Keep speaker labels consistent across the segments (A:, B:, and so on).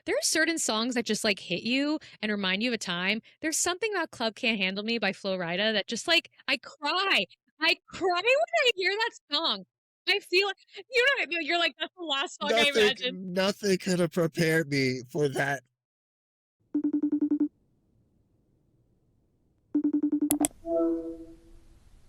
A: there are certain songs that just like hit you and remind you of a time. There's something about Club Can't Handle Me by Flo Rida that just like I cry. I cry when I hear that song. I feel you know what I mean? You're like, that's the last song I
B: Nothing,
A: imagined.
B: nothing could have prepared me for that.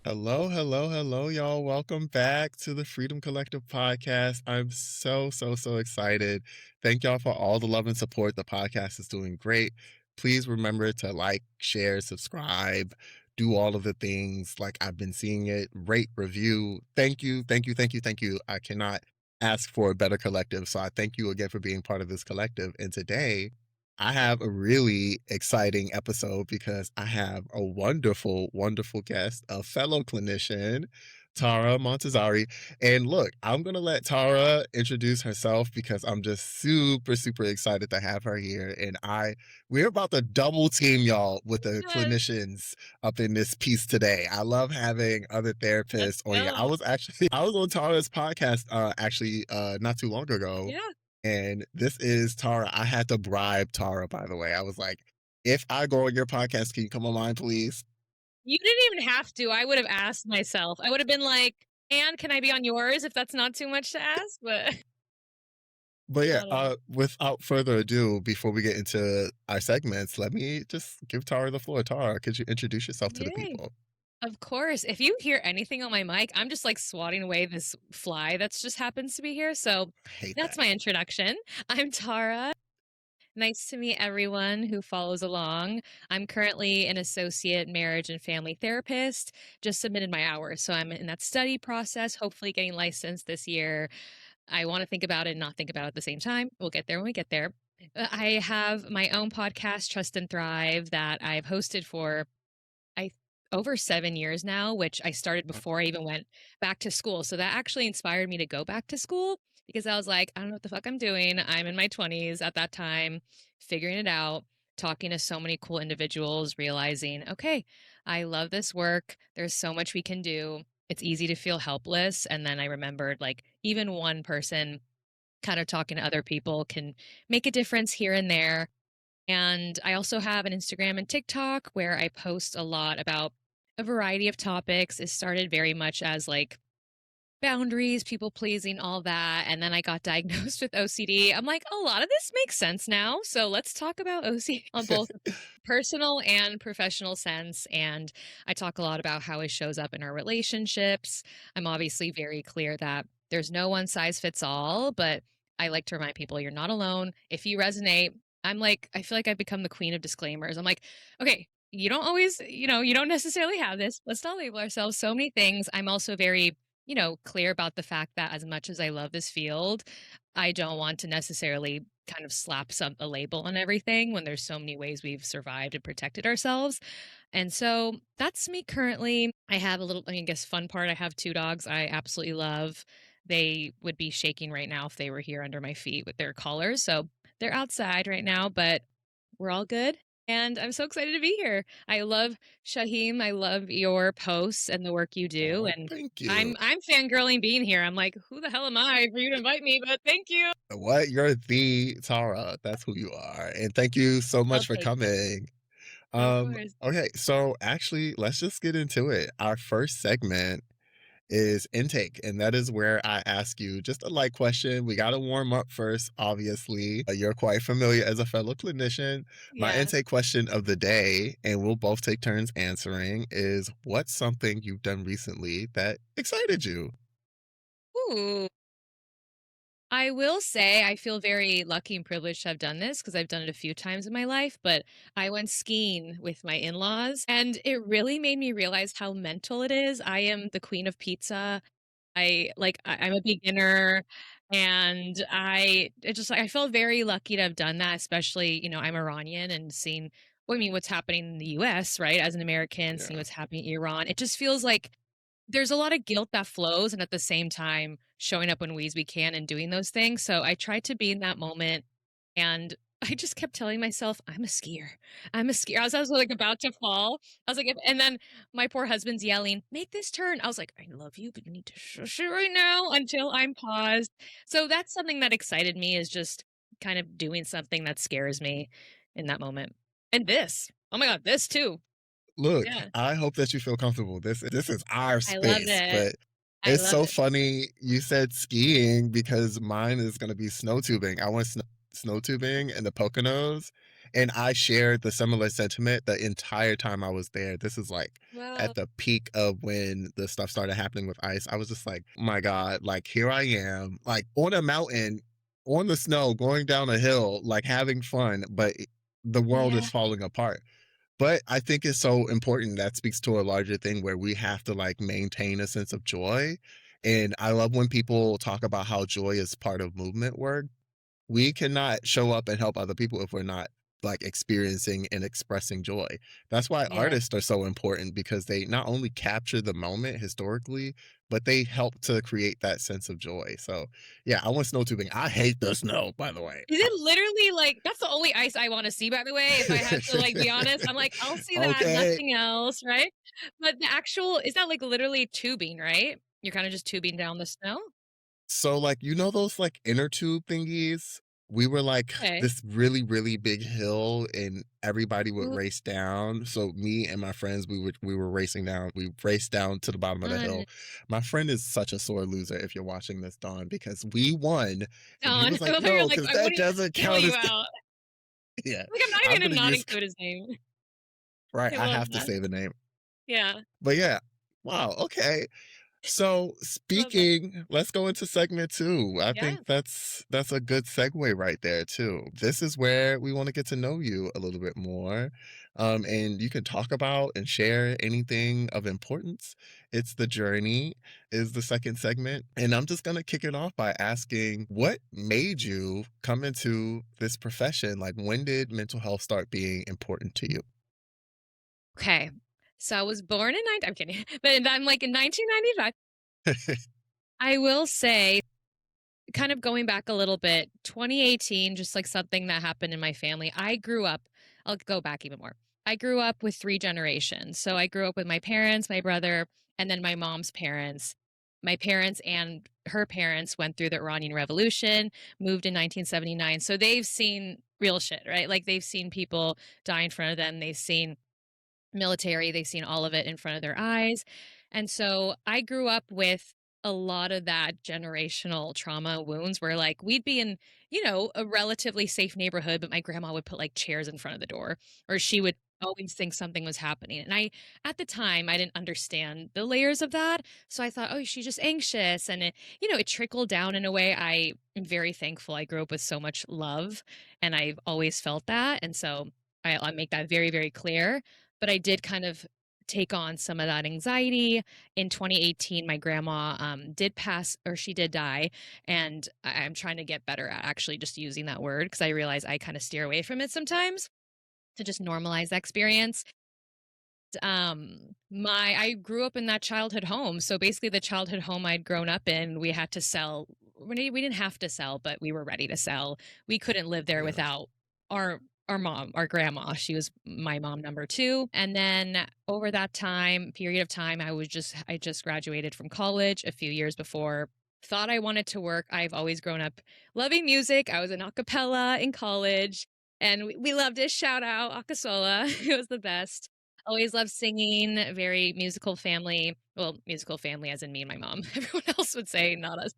B: Hello, hello, hello, y'all. Welcome back to the Freedom Collective podcast. I'm so excited. Thank y'all for all the love and support. The podcast is doing great. Please remember to like, share, subscribe, do all of the things like I've been seeing it, rate, review. Thank you, thank you, thank you, thank you. I cannot ask for a better collective. So I thank you again for being part of this collective. And today, I have a really exciting episode because I have a wonderful guest, a fellow clinician, Tara Montazeri. And look, I'm going to let Tara introduce herself because I'm just super excited to have her here. And we're about to double team y'all with the
A: Yes,
B: clinicians up in this piece today. I love having other
A: let's
B: therapists on here.
A: go.
B: I was on Tara's podcast not too long ago,
A: Yeah.
B: and this is Tara. I had to bribe Tara, by the way. I was like, if I go on your podcast, can you come on mine, please?
A: You didn't even have to. I would have asked myself. I would have been like, and can I be on yours if that's not too much to ask? But
B: But yeah,
A: not at all.
B: without further ado, before we get into our segments, let me just give Tara the floor. Tara, could you introduce yourself to the
A: Yay.
B: people?
A: Of course. If you hear anything on my mic, I'm just like swatting away this fly that's just happens to be here. So
B: I hate
A: that's
B: that.
A: my introduction. I'm Tara. Nice to meet everyone who follows along. I'm currently an associate marriage and family therapist, just submitted my hours. So I'm in that study process, hopefully getting licensed this year. I want to think about it and not think about it at the same time. We'll get there when we get there. I have my own podcast, Trust and Thrive, that I've hosted for I over 7 years now, which I started before I even went back to school. So that actually inspired me to go back to school because I was like, I don't know what the fuck I'm doing. I'm in my 20s at that time, figuring it out, talking to so many cool individuals, realizing, okay, I love this work. There's so much we can do. It's easy to feel helpless. And then I remembered like even one person kind of talking to other people can make a difference here and there. And I also have an Instagram and TikTok where I post a lot about a variety of topics. It started very much as like boundaries, people pleasing, all that. And then I got diagnosed with OCD. I'm like, a lot of this makes sense now. So let's talk about OCD on both personal and professional sense. And I talk a lot about how it shows up in our relationships. I'm obviously very clear that there's no one size fits all, but I like to remind people you're not alone. If you resonate, I'm like, I feel like I've become the queen of disclaimers. I'm like, okay, you don't always, you don't necessarily have this. Let's not label ourselves so many things. I'm also very clear about the fact that as much as I love this field, I don't want to necessarily kind of slap a label on everything when there's so many ways we've survived and protected ourselves. And so that's me currently. I have a little, I mean, I guess fun part. I have two dogs I absolutely love. They would be shaking right now if they were here under my feet with their collars. So they're outside right now, but we're all good. And I'm so excited to be here. I love Shahem. I love your posts and the work you do.
B: Oh,
A: And
B: thank you.
A: I'm fangirling being here. I'm like, who the hell am I for you to invite me? But thank you.
B: What? You're the Tara. That's who you are. And thank you so
A: I'll
B: much for
A: take it.
B: coming.
A: Of course.
B: Okay, so actually, let's just get into it. Our first segment is intake, and that is where I ask you just a light question. We got to warm up first, obviously. You're quite familiar as a fellow clinician. My
A: Yeah.
B: intake question of the day, and we'll both take turns answering, is what's something you've done recently that excited you?
A: Ooh. I will say I feel very lucky and privileged to have done this because I've done it a few times in my life, but I went skiing with my in-laws and it really made me realize how mental it is. I am the queen of pizza. I'm a beginner and I felt very lucky to have done that, especially, I'm Iranian and seeing well, I mean what's happening in the US, right? As an American, seeing
B: Yeah.
A: what's happening in Iran. It just feels like there's a lot of guilt that flows and at the same time showing up in ways we can and doing those things. So I tried to be in that moment and I just kept telling myself, I'm a skier. I'm a skier. I was like about to fall. I was like, and then my poor husband's yelling, make this turn. I was like, I love you, but you need to shush it right now until I'm paused. So that's something that excited me is just kind of doing something that scares me in that moment. And this. Oh my god, this too.
B: Look,
A: Yeah.
B: I hope that you feel comfortable. This is our
A: I love
B: space,
A: it.
B: but
A: I
B: it's
A: love
B: so
A: it.
B: funny you said skiing because mine is gonna be snow tubing. I went snow tubing in the Poconos, and I shared the similar sentiment the entire time I was there. This is like
A: Well,
B: at the peak of when the stuff started happening with ice. I was just like, "Oh my god, like here I am, like on a mountain, on the snow, going down a hill, like having fun, but the world
A: yeah.
B: is falling apart." But I think it's so important that speaks to a larger thing where we have to like maintain a sense of joy. And I love when people talk about how joy is part of movement work. We cannot show up and help other people if we're not like experiencing and expressing joy. That's why
A: Yeah.
B: artists are so important because they not only capture the moment historically, but they help to create that sense of joy. So, yeah, I went snow tubing. I hate the snow, by the way.
A: Is it literally like that's the only ice I wanna see, by the way, if I had to, like, be honest. I'm like, "I'll see that,
B: Okay.
A: nothing else," right? But the actual is that, like, literally tubing, right? You're kinda just tubing down the snow?
B: So, like, you know those, like, inner tube thingies? We were, like,
A: Okay.
B: this really, really big hill, and everybody would
A: Ooh,
B: race down. So, me and my friends, we were racing down. We raced down to the bottom of the
A: fun.
B: hill. My friend is such a sore loser if you're watching this, Dawn, because we won, and he
A: Dawn.
B: was like,
A: I love how you're
B: "No,
A: like,
B: because
A: "I
B: that
A: wouldn't
B: doesn't
A: bail
B: count
A: you
B: as"
A: out."
B: Yeah,
A: Like, I'm not
B: I'm
A: even
B: gonna
A: gonna not
B: use
A: include his name.
B: right,
A: I
B: I
A: love
B: have to
A: that.
B: say the name.
A: Yeah.
B: But, yeah. Wow, okay. So
A: Love that.
B: speaking, let's go into segment two. I think
A: Yeah.
B: that's a good segue right there too. This is where we want to get to know you a little bit more. And you can talk about and share anything of importance. It's the journey is the second segment. And I'm just gonna kick it off by asking what made you come into this profession? Like when did mental health start being important to you?
A: Okay. So I was born in I'm kidding, but I'm, like, in 1995. I will say kind of going back a little bit, 2018, just like something that happened in my family. I'll go back even more. I grew up with three generations. So I grew up with my parents, my brother, and then my mom's parents. My parents and her parents went through the Iranian Revolution, moved in 1979. So they've seen real shit, right? Like they've seen people die in front of them. They've seen military, they've seen all of it in front of their eyes. And so I grew up with a lot of that generational trauma wounds where like we'd be in, a relatively safe neighborhood, but my grandma would put like chairs in front of the door or she would always think something was happening. And at the time, I didn't understand the layers of that. So I thought, oh, she's just anxious. And it trickled down in a way. I am very thankful. I grew up with so much love and I've always felt that. And so I make that very, very clear, but I did kind of take on some of that anxiety. In 2018, my grandma did pass, or she did die, and I'm trying to get better at actually just using that word because I realize I kind of steer away from it sometimes to just normalize that experience. My I grew up in that childhood home, so basically the childhood home I'd grown up in, we had to sell. We didn't have to sell, but we were ready to sell. We couldn't live there
B: Yeah.
A: without our our mom, our grandma. She was my mom number two. And then over that period of time, I just graduated from college a few years before. Thought I wanted to work. I've always grown up loving music. I was in a cappella in college, and we loved it. Shout out Akasola. It was the best. Always loved singing, very musical family. Well, musical family as in me and my mom. Everyone else would say not us.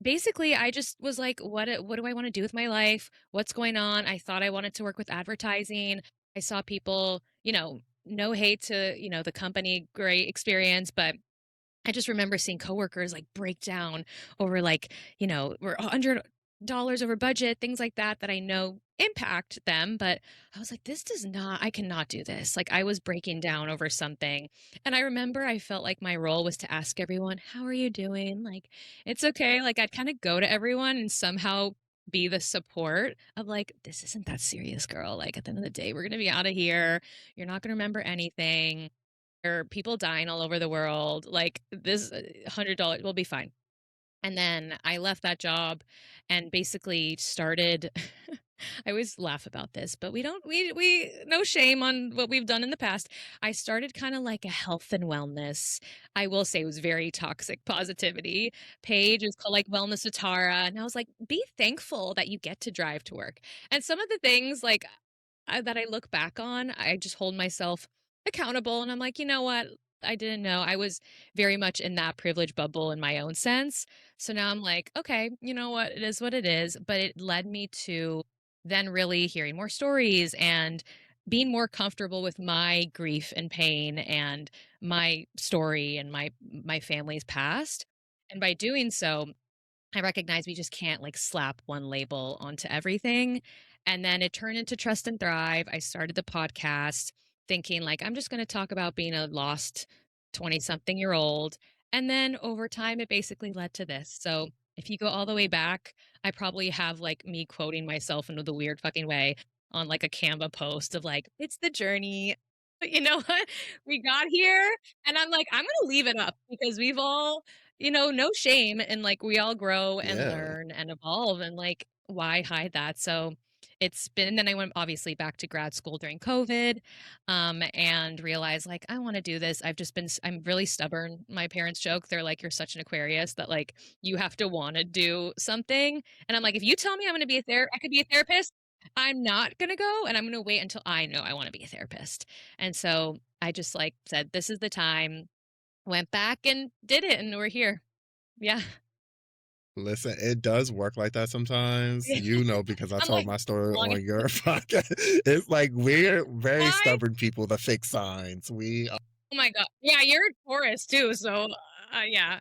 A: Basically, I just was like, what do I want to do with my life? What's going on? I thought I wanted to work with advertising. I saw people, no hate to, the company, great experience, but I just remember seeing coworkers like break down over like, we're $100 over budget, things like that that I know impact them. But I was like, I cannot do this. Like I was breaking down over something. And I remember I felt like my role was to ask everyone, how are you doing? Like, it's okay. Like I'd kind of go to everyone and somehow be the support of like, this isn't that serious, girl. Like at the end of the day, we're going to be out of here. You're not going to remember anything or people dying all over the world. Like this $100 will be fine. And then I left that job and basically started. I always laugh about this, but we don't we no shame on what we've done in the past. I started kind of like a health and wellness. I will say it was very toxic positivity. Page is called like Wellness with Tara. And I was like, be thankful that you get to drive to work. And some of the things like that I look back on, I just hold myself accountable and I'm like, you know what? I didn't know. I was very much in that privilege bubble in my own sense. So now I'm like, okay, you know what? It is what it is. But it led me to then really hearing more stories and being more comfortable with my grief and pain and my story and my family's past. And by doing so, I recognize we just can't like slap one label onto everything. And then it turned into Trust and Thrive. I started the podcast thinking like I'm just going to talk about being a lost 20 something year old. And then over time, it basically led to this. So if you go all the way back, I probably have like me quoting myself in the weird fucking way on like a Canva post of like, it's the journey. But you know what? We got here. And I'm like, I'm going to leave it up because we've all no shame and like we all grow and
B: Yeah.
A: learn and evolve and like why hide that? So it's been then I went obviously back to grad school during COVID and realized like I want to do this. I'm really stubborn. My parents joke they're like you're such an Aquarius that like you have to want to do something. And I'm like if you tell me I'm going to be I could be a therapist, I'm not going to go and I'm going to wait until I know I want to be a therapist. And so I just like said this is the time, went back and did it, and we're here. Yeah.
B: Listen, it does work like that sometimes, you know, because I
A: I'm
B: told
A: like,
B: my story
A: long
B: on your podcast. It's like we're very
A: I
B: stubborn people that fix signs. We
A: oh my god. Yeah, you're a Taurus too, so, yeah,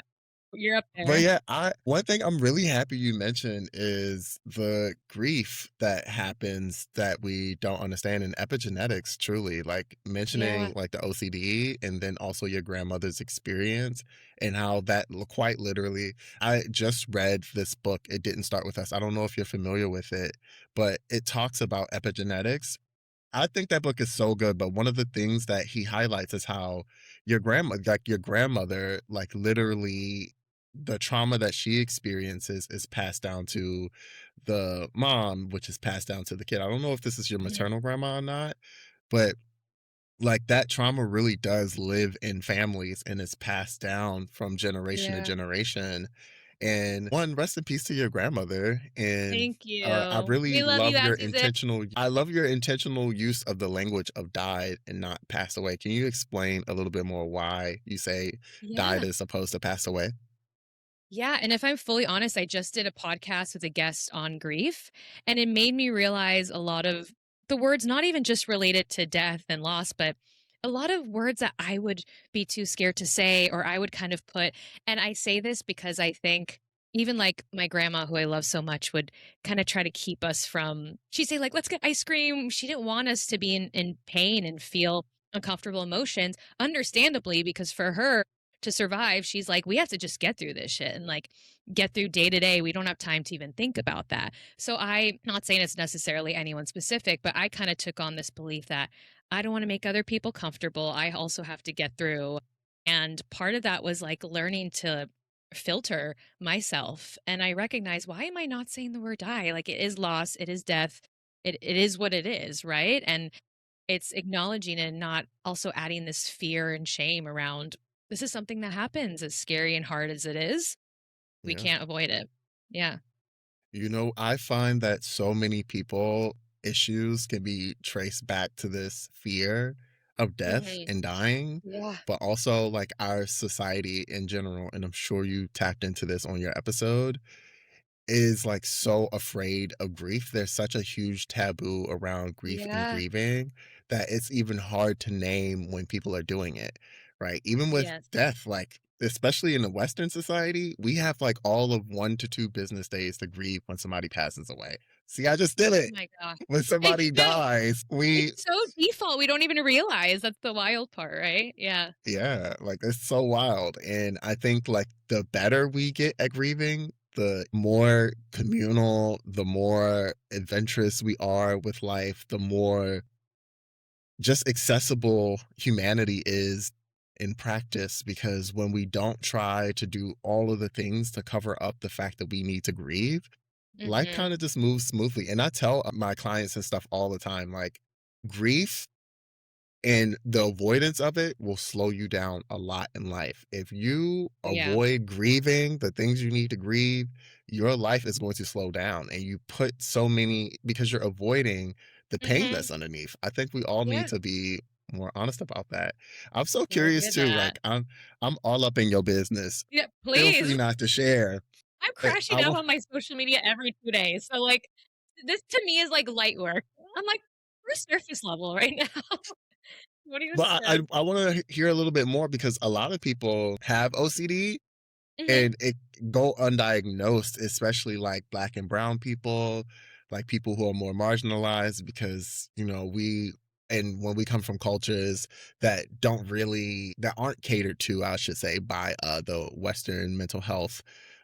A: you're up
B: But
A: there.
B: yeah, I one thing I'm really happy you mentioned is the grief that happens that we don't understand in epigenetics, truly. Like
A: Yeah.
B: mentioning like the OCD and then also your grandmother's experience and how that quite literally I just read this book. It didn't start with us. I don't know if you're familiar with it, but it talks about epigenetics. I think that book is so good, but one of the things that he highlights is how your grandmother, like literally the trauma that she experiences is passed down to the mom, which is passed down to the kid. I don't know if this is your
A: Mhm.
B: maternal grandma or not, but like that trauma really does live in families and is passed down from generation to
A: Yeah.
B: generation. And one, rest in peace to your grandmother. And
A: Thank
B: I
A: you.
B: really
A: We love you,
B: love your
A: Auntie Zip.
B: intentional. I love your intentional use of the language of died and not passed away. Can you explain a little bit more why you say died
A: Yeah.
B: as opposed to passed away?
A: Yeah, and if I'm fully honest, I just did a podcast with a guest on grief, and it made me realize a lot of the words not even just related to death and loss, but a lot of words that I would be too scared to say or I would kind of put and I say this because I think even like my grandma who I love so much would kind of try to keep us from she'd say like let's get ice cream. She didn't want us to be in pain and feel uncomfortable emotions, understandably because for her to survive, she's like, we have to just get through this shit and like get through day to day. We don't have time to even think about that. So I not saying it's necessarily anyone specific, but I kind of took on this belief that I don't want to make other people comfortable. I also have to get through. And part of that was like learning to filter myself. And I recognize why am I not saying the word die? Like it is loss, it is death, it is what it is, right? And it's acknowledging and not also adding this fear and shame around this is something that happens as scary and hard as it is. We
B: Yeah.
A: can't avoid it. Yeah.
B: You know, I find that so many people issues can be traced back to this fear of death
A: Mhm.
B: and dying,
A: Yeah.
B: but also like our society in general. And I'm sure you tapped into this on your episode is like so afraid of grief. There's such a huge taboo around grief and
A: Yeah.
B: grieving that it's even hard to name when people are doing it, right? Even with
A: Yes.
B: death, like especially in the Western society, we have like all of 1 to 2 business days to grieve when somebody passes away. See, I just did
A: Oh
B: it.
A: my gosh.
B: When somebody
A: Yeah.
B: dies, we,
A: It's so default. We don't even realize that's the wild part, right? Yeah.
B: yeah, like it's so wild. And I think like the better we get at grieving, the more communal, the more adventurous we are with life, the more just accessible humanity is in practice. Because when we don't try to do all of the things to cover up the fact that we need to grieve, life
A: Mhm.
B: kind of just moves smoothly. And I tell my clients and stuff all the time, like, grief and the avoidance of it will slow you down a lot in life. If you
A: Oh, yeah.
B: avoid grieving the things you need to grieve, your life is going to slow down. And you put so many, because you're avoiding the pain
A: Mhm.
B: that's underneath. I think we all need
A: Yeah.
B: to be more honest about that. I'm so
A: No, I
B: curious
A: hear
B: too.
A: that.
B: Like, I'm all up in your business.
A: Yeah,
B: Feel free
A: please.
B: not to share.
A: I'm
B: I
A: crashing up
B: want,
A: on my social media every 2 days, so, like, this to me is like light work. I'm like, we're surface level right now. What do you
B: but I,
A: say?
B: I want to hear a little bit more because a lot of people have OCD
A: Mhm.
B: and it go undiagnosed, especially like black and brown people, like people who are more marginalized because, and when we come from cultures that aren't catered to, I should say, by the Western mental health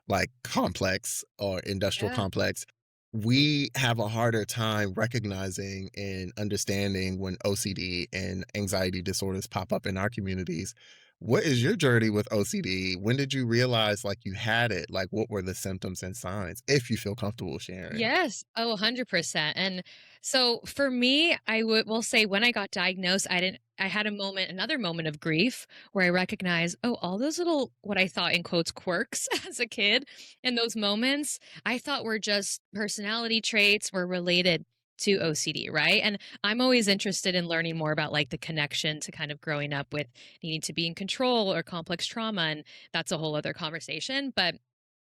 B: like complex or industrial
A: Yeah.
B: complex, we have a harder time recognizing and understanding when OCD and anxiety disorders pop up in our communities. What is your journey with OCD? When did you realize like you had it? Like what were the symptoms and signs, if you feel comfortable sharing?
A: Yes. Oh, 100%. And so for me, I will say when I got diagnosed, I had another moment of grief where I recognized, oh, all those little, what I thought in quotes, quirks as a kid, and those moments I thought were just personality traits were related to OCD, right? And I'm always interested in learning more about like the connection to kind of growing up with needing to be in control or complex trauma. And that's a whole other conversation. But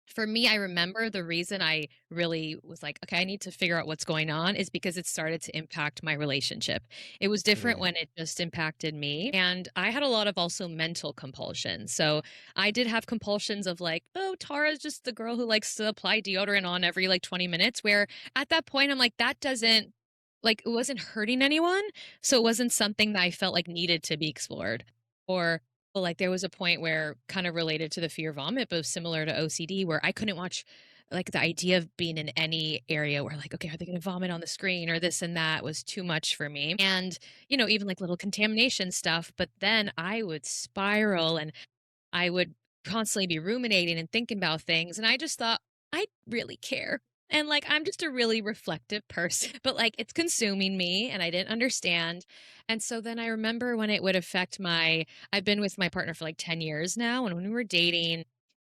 A: for me, I remember the reason I really was like, okay, I need to figure out what's going on is because it started to impact my relationship. It was different
B: Yeah.
A: when it just impacted me. And I had a lot of also mental compulsions. So I did have compulsions of like, oh, Tara's just the girl who likes to apply deodorant on every like 20 minutes. Where at that point, I'm like, that doesn't, like, it wasn't hurting anyone. So it wasn't something that I felt like needed to be explored. Or well, like there was a point where kind of related to the fear vomit, but similar to OCD, where I couldn't watch like the idea of being in any area where like, okay, are they going to vomit on the screen or this and that was too much for me. And, even like little contamination stuff. But then I would spiral and I would constantly be ruminating and thinking about things. And I just thought, I really care. And like, I'm just a really reflective person, but like, it's consuming me and I didn't understand. And so then I remember when it would affect I've been with my partner for like 10 years now. And when we were dating,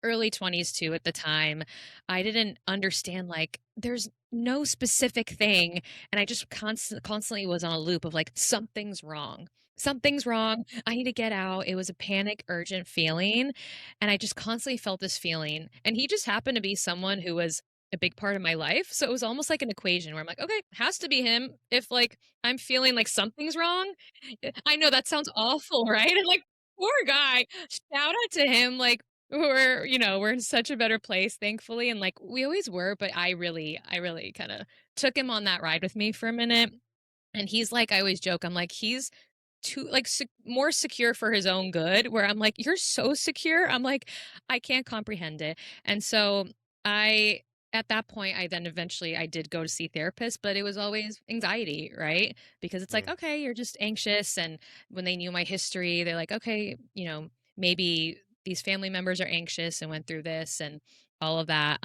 A: early 20s too at the time, I didn't understand like, there's no specific thing. And I just constantly was on a loop of like, something's wrong. Something's wrong. I need to get out. It was a panic, urgent feeling. And I just constantly felt this feeling. And he just happened to be someone who was a big part of my life. So it was almost like an equation where I'm like, okay, has to be him. If like I'm feeling like something's wrong. I know that sounds awful, right? And like, poor guy. Shout out to him. Like, we're in such a better place, thankfully. And like, we always were, but I really kind of took him on that ride with me for a minute. And he's like, I always joke, I'm like, he's too like more secure for his own good where I'm like you're so secure, I'm like I can't comprehend it. And so I at that point I then eventually I did go to see therapists, but it was always anxiety, right? Because it's like
B: Mm,
A: okay, you're just anxious. And when they knew my history, they're like okay, maybe these family members are anxious and went through this and all of that.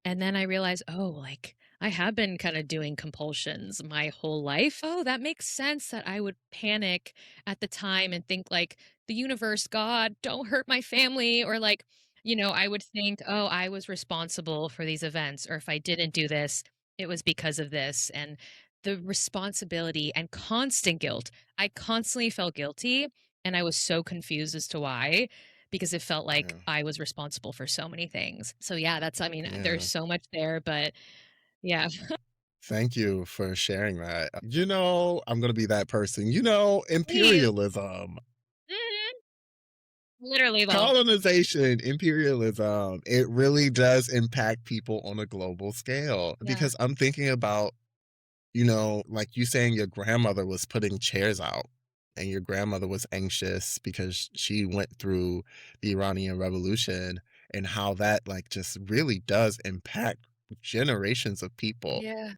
A: And then I realized, oh, like I have been kind of doing compulsions my whole life. Oh, that makes sense that I would panic at the time and think like the universe, God, don't hurt my family. Or like, I would think, oh, I was responsible for these events. Or if I didn't do this, it was because of this. And the responsibility and constant guilt. I constantly felt guilty and I was so confused as to why because it felt like
B: yeah.
A: I was responsible for so many things. So yeah, I mean, there's
B: Yeah.
A: so much there, but yeah.
B: Thank you for sharing that. I'm going to be that person.
A: Please.
B: Imperialism,
A: Mhm. Literally though.
B: colonization, imperialism, it really does impact people on a global scale
A: Yeah.
B: because I'm thinking about, like you saying your grandmother was putting chairs out and your grandmother was anxious because she went through the Iranian Revolution and how that like just really does impact generations of people.
A: Yeah.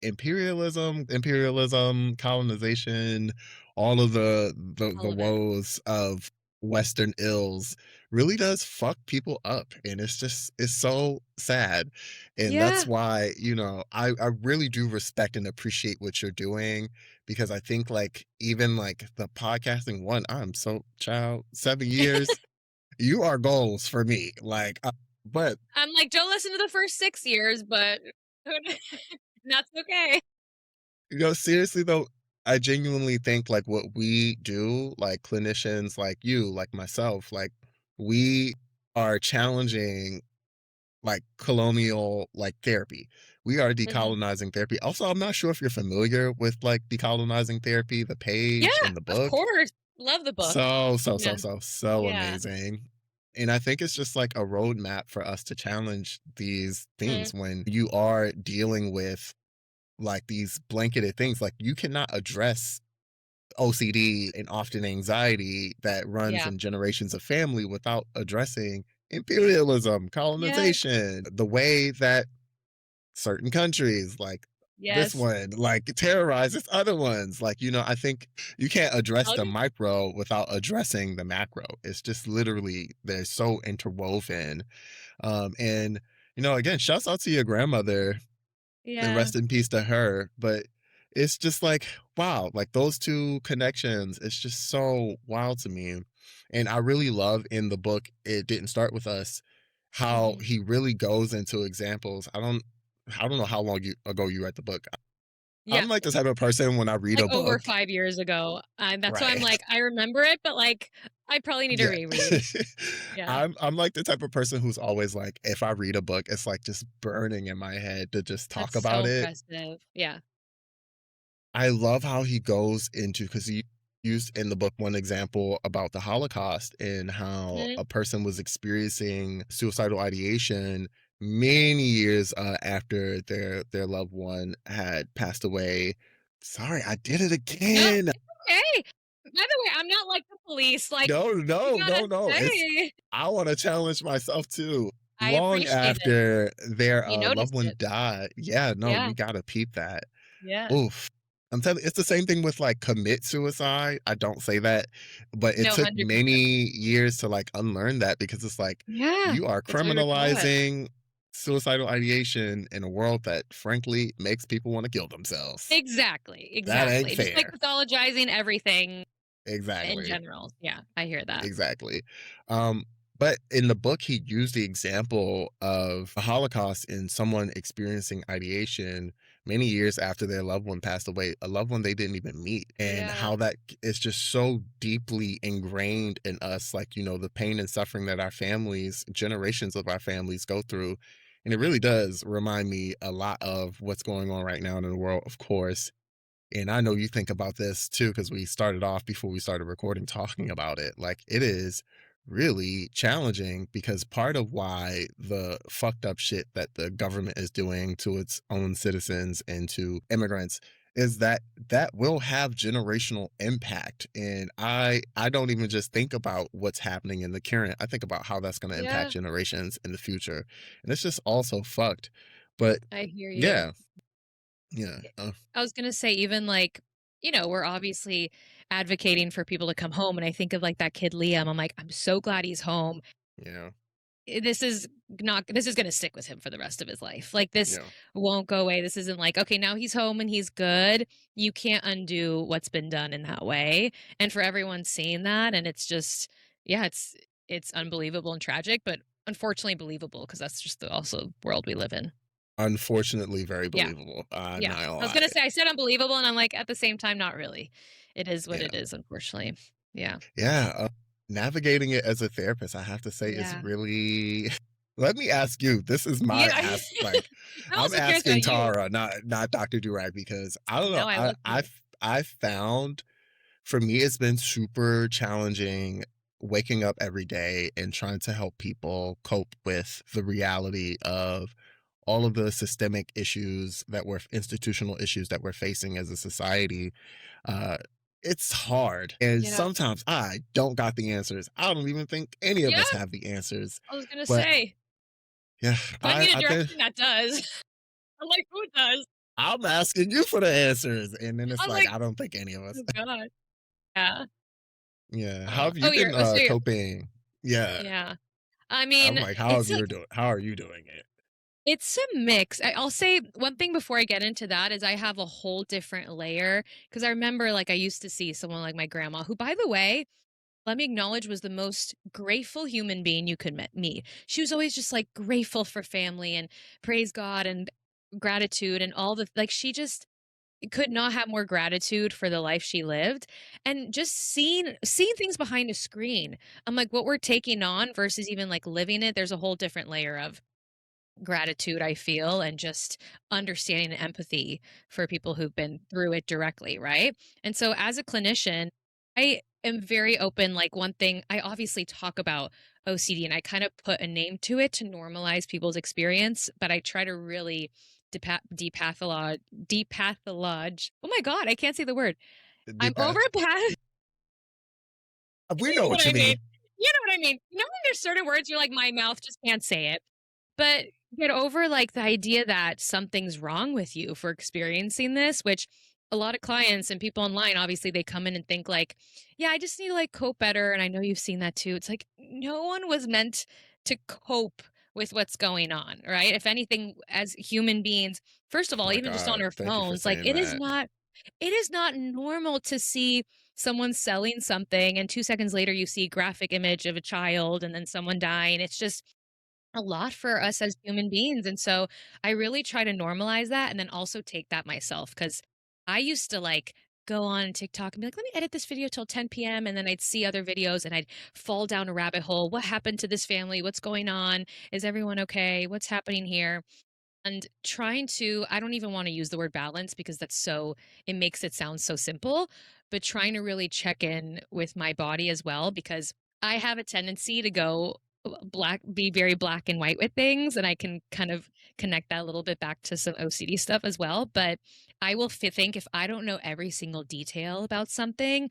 B: Imperialism, colonization, all of the
A: All of it.
B: woes of Western ills really does fuck people up, and it's so sad, and that's
A: Yeah.
B: why, I really do respect and appreciate what you're doing because I think, like, even, like, the podcasting one, I'm so child, 7 years, you are goals for me, like, but,
A: I'm like, "Don't listen to the first 6 years," but that's okay.
B: seriously though, I genuinely think, like, what we do, like, clinicians like you, like myself, like, we are challenging like colonial like therapy. We are
A: Mhm.
B: decolonizing therapy. Also, I'm not sure if you're familiar with like decolonizing therapy, the
A: Yeah,
B: page in the
A: of
B: book.
A: course. Love the book. Yeah.
B: So
A: Yeah.
B: amazing. And I think it's just like a roadmap for us to challenge these
A: Mm.
B: things when you are dealing with like these blanketed things. Like you cannot address OCD and often anxiety that runs
A: Yeah.
B: in generations of family without addressing imperialism,
A: Yes.
B: colonization, the way that certain countries like this
A: Yes.
B: one like terrorizes other ones. Like, I think you can't address the
A: Hug.
B: micro without addressing the macro. It's just literally they're so interwoven. And again, shouts out to your grandmother and
A: Yeah.
B: rest in peace to her. But it's just like, wow, like those two connections, it's just so wild to me. And I really love in the book, It Didn't Start With Us, how
A: Mhm.
B: he really goes into examples. I don't know how long ago you read the book.
A: Yeah.
B: I'm like the type of person when I read
A: Like,
B: a
A: over
B: book,
A: 5 years ago, that's why I'm
B: right?
A: like, I remember it, but, like, I probably need to
B: Yeah.
A: reread. Yeah.
B: I'm like the type of person who's always like, if I read a book, it's like just burning in my head to just talk
A: That's so
B: about it.
A: impressive. Yeah.
B: I love how he goes into because he used in the book one example about the Holocaust and how
A: Mhm.
B: a person was experiencing suicidal ideation many years after their loved one had passed away. Sorry, I did it
A: No,
B: again.
A: it's okay. By the way, I'm not like the police, like,
B: No,
A: you
B: no,
A: gotta
B: no, no. It's
A: say.
B: I want to challenge myself too.
A: I
B: Long
A: appreciate it.
B: after their
A: You
B: loved
A: noticed
B: one
A: it.
B: died, yeah, no,
A: Yeah.
B: we gotta peep that.
A: Yeah.
B: Oof. I'm telling it's the same thing with, like, commit suicide. I don't say that, but it
A: No,
B: took
A: 100%.
B: many years to, like, unlearn that because it's like,
A: Yeah.
B: you are
A: That's what we were taught.
B: criminalizing suicidal ideation in a world that, frankly, makes people wanna kill themselves.
A: Exactly,
B: That ain't
A: exactly. Just, like,
B: fair.
A: pathologizing everything in
B: Exactly.
A: general. Yeah, I hear that.
B: Exactly. Um, but in the book, he used the example of the Holocaust in someone experiencing ideation many years after their loved one passed away, a loved one they didn't even meet, and
A: Yeah.
B: how that is just so deeply ingrained in us, like, the pain and suffering that our families, generations of our families go through. And it really does remind me a lot of what's going on right now in the world, of course. And I know you think about this too, because we started off before we started recording talking about it. Like, it is really challenging because part of why the fucked up shit that the government is doing to its own citizens and to immigrants is that that will have generational impact. And I don't even just think about what's happening in the current. I think about how that's going to impact
A: Yeah,
B: generations in the future. And it's just also fucked. But
A: I hear you.
B: yeah, yeah,
A: I was gonna say even, like, we're obviously advocating for people to come home, and I think of, like, that kid Liam, I'm like, "I'm so glad he's home."
B: yeah,
A: This is gonna stick with him for the rest of his life. Like, this
B: yeah.
A: won't go away. This isn't like, "Okay, now he's home and he's good." You can't undo what's been done in that way, and for everyone seeing that, and it's just yeah, it's unbelievable and tragic, but unfortunately believable because that's just the also world we live in.
B: Unfortunately, very
A: Yeah.
B: believable. I'm
A: Yeah.
B: not gonna
A: I was
B: lie.
A: gonna say I said unbelievable, and I'm like, at the same time, not really. It is what
B: Yeah,
A: it is, unfortunately. Yeah.
B: yeah. Navigating it as a therapist, I have to say, is
A: Yeah.
B: really. Let me ask you. This is my
A: Yeah.
B: ask. Like,
A: I'm
B: I'm
A: also curious
B: asking
A: about you.
B: Tara, not Dr. Durag, because I don't know.
A: No, I love to hear.
B: I found for me, it's been super challenging waking up every day and trying to help people cope with the reality of all of the systemic issues that we're institutional issues that we're facing as a society. uh it's hard, and
A: Yeah.
B: sometimes I don't got the answers. I don't even think any of
A: Yeah,
B: us have the answers,
A: I was gonna
B: but
A: say.
B: yeah,
A: Point me in a
B: I think
A: direction that does. I'm like, "Who does?"
B: I'm asking you for the answers, and then
A: I
B: it's
A: was
B: like
A: like,
B: I don't think any of us.
A: "Oh god." Yeah.
B: Yeah, how have you
A: Oh,
B: been
A: you're oh, so you're
B: coping? Yeah.
A: Yeah. I
B: I'm
A: mean,
B: like,
A: it's like
B: how are you doing it?
A: it's a mix. I'll say one thing before I get into that is I have a whole different layer because I remember like I used to see someone like my grandma, who, by the way, let me acknowledge, was the most grateful human being you could meet. She was always just like grateful for family and praise God and gratitude and all the like. She just could not have more gratitude for the life she lived, and just seeing things behind a screen. I'm like, what we're taking on versus even like living it. There's a whole different layer of gratitude I feel, and just understanding and empathy for people who've been through it directly, right? And so as a clinician, I am very open. Like, one thing I obviously talk about OCD, and I kind of put a name to it to normalize people's experience, but I try to really depathologize. Oh my god, I can't say the word. I'm over
B: Depath.
A: path.
B: We
A: You
B: know
A: know
B: what
A: what
B: you
A: I mean?
B: mean.
A: You know what I mean? You know when there's certain words you're like, my mouth just can't say it. But get over like the idea that something's wrong with you for experiencing this, which a lot of clients and people online, obviously, they come in and think like, yeah, I just need to like cope better. And I know you've seen that too. It's like no one was meant to cope with what's going on, right? If anything, as human beings, first of
B: Oh
A: all,
B: my
A: even just on
B: god,
A: our
B: thank you for
A: phones, like
B: saying that.
A: it is not normal to see someone selling something and 2 seconds later you see graphic image of a child and then someone dying. It's just a lot for us as human beings. And so I really try to normalize that and then also take that myself, because I used to like go on TikTok and be like, let me edit this video till 10 p.m. And then I'd see other videos and I'd fall down a rabbit hole. What happened to this family? What's going on? Is everyone okay? What's happening here? And trying to, I don't even want to use the word balance because that's so, it makes it sound so simple, but trying to really check in with my body as well, because I have a tendency to go black, be very black and white with things, and I can kind of connect that a little bit back to some OCD stuff as well. But I will think if I don't know every single detail about something,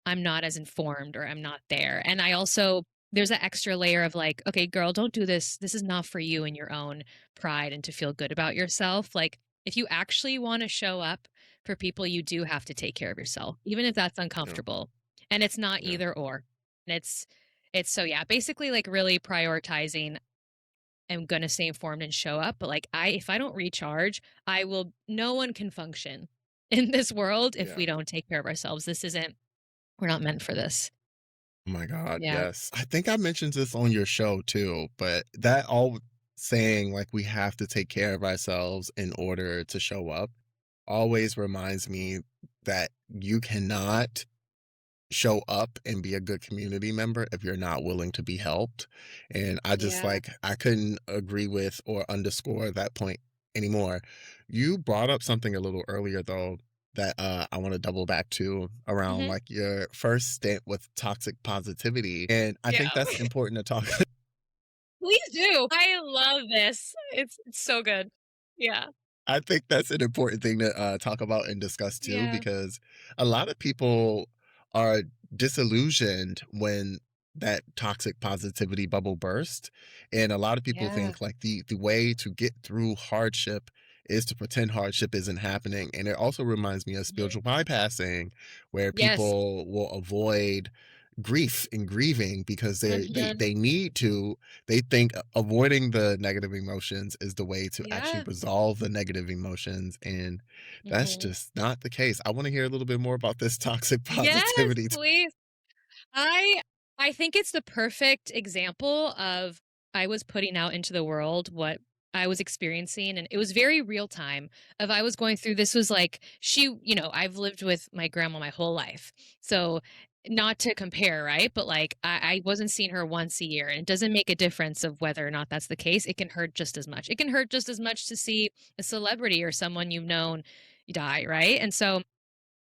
A: I'm not as informed or I'm not there. And I also, there's that extra layer of like, okay, girl, don't do this. This is not for you and your own pride and to feel good about yourself. Like, if you actually want to show up for people, you do have to take care of yourself, even if that's
B: Yeah,
A: uncomfortable. And it's not
B: yeah.
A: either or. And it's so yeah, basically like really prioritizing. I'm gonna stay informed and show up. But like if I don't recharge, I will no one can function in this world if
B: Yeah.
A: we don't take care of ourselves. This isn't we're not meant for this.
B: Oh my god,
A: Yeah.
B: yes. I think I mentioned this on your show too, but that all saying like we have to take care of ourselves in order to show up always reminds me that you cannot show up and be a good community member if you're not willing to be helped. And I just
A: Yeah.
B: like, I couldn't agree with or underscore that point anymore. You brought up something a little earlier though that I want to double back to around
A: Hmm.
B: like your first stint with toxic positivity. And I
A: Yeah.
B: think that's important to talk.
A: Please do. I love this. It's so good. Yeah.
B: I think that's an important thing to talk about and discuss too,
A: Yeah.
B: because a lot of people are disillusioned when that toxic positivity bubble burst. And a lot of people
A: Yeah.
B: think like the way to get through hardship is to pretend hardship isn't happening. And it also reminds me of
A: Mhm.
B: spiritual bypassing, where
A: Yes.
B: people will avoid grief and grieving because
A: Mhm.
B: they need to, they think avoiding the negative emotions is the way to actually
A: Yeah.
B: resolve the negative emotions, and that's
A: Mhm.
B: just not the case. I want to hear a little bit more about this toxic
A: Yes,
B: positivity.
A: please. I I think it's the perfect example of I was putting out into the world what I was experiencing, and it was very real time of I was going through. This was like I've lived with my grandma my whole life. So not to compare, right? But like I wasn't seeing her once a year, and it doesn't make a difference of whether or not that's the case. It can hurt just as much. It can hurt just as much to see a celebrity or someone you've known die, right? And so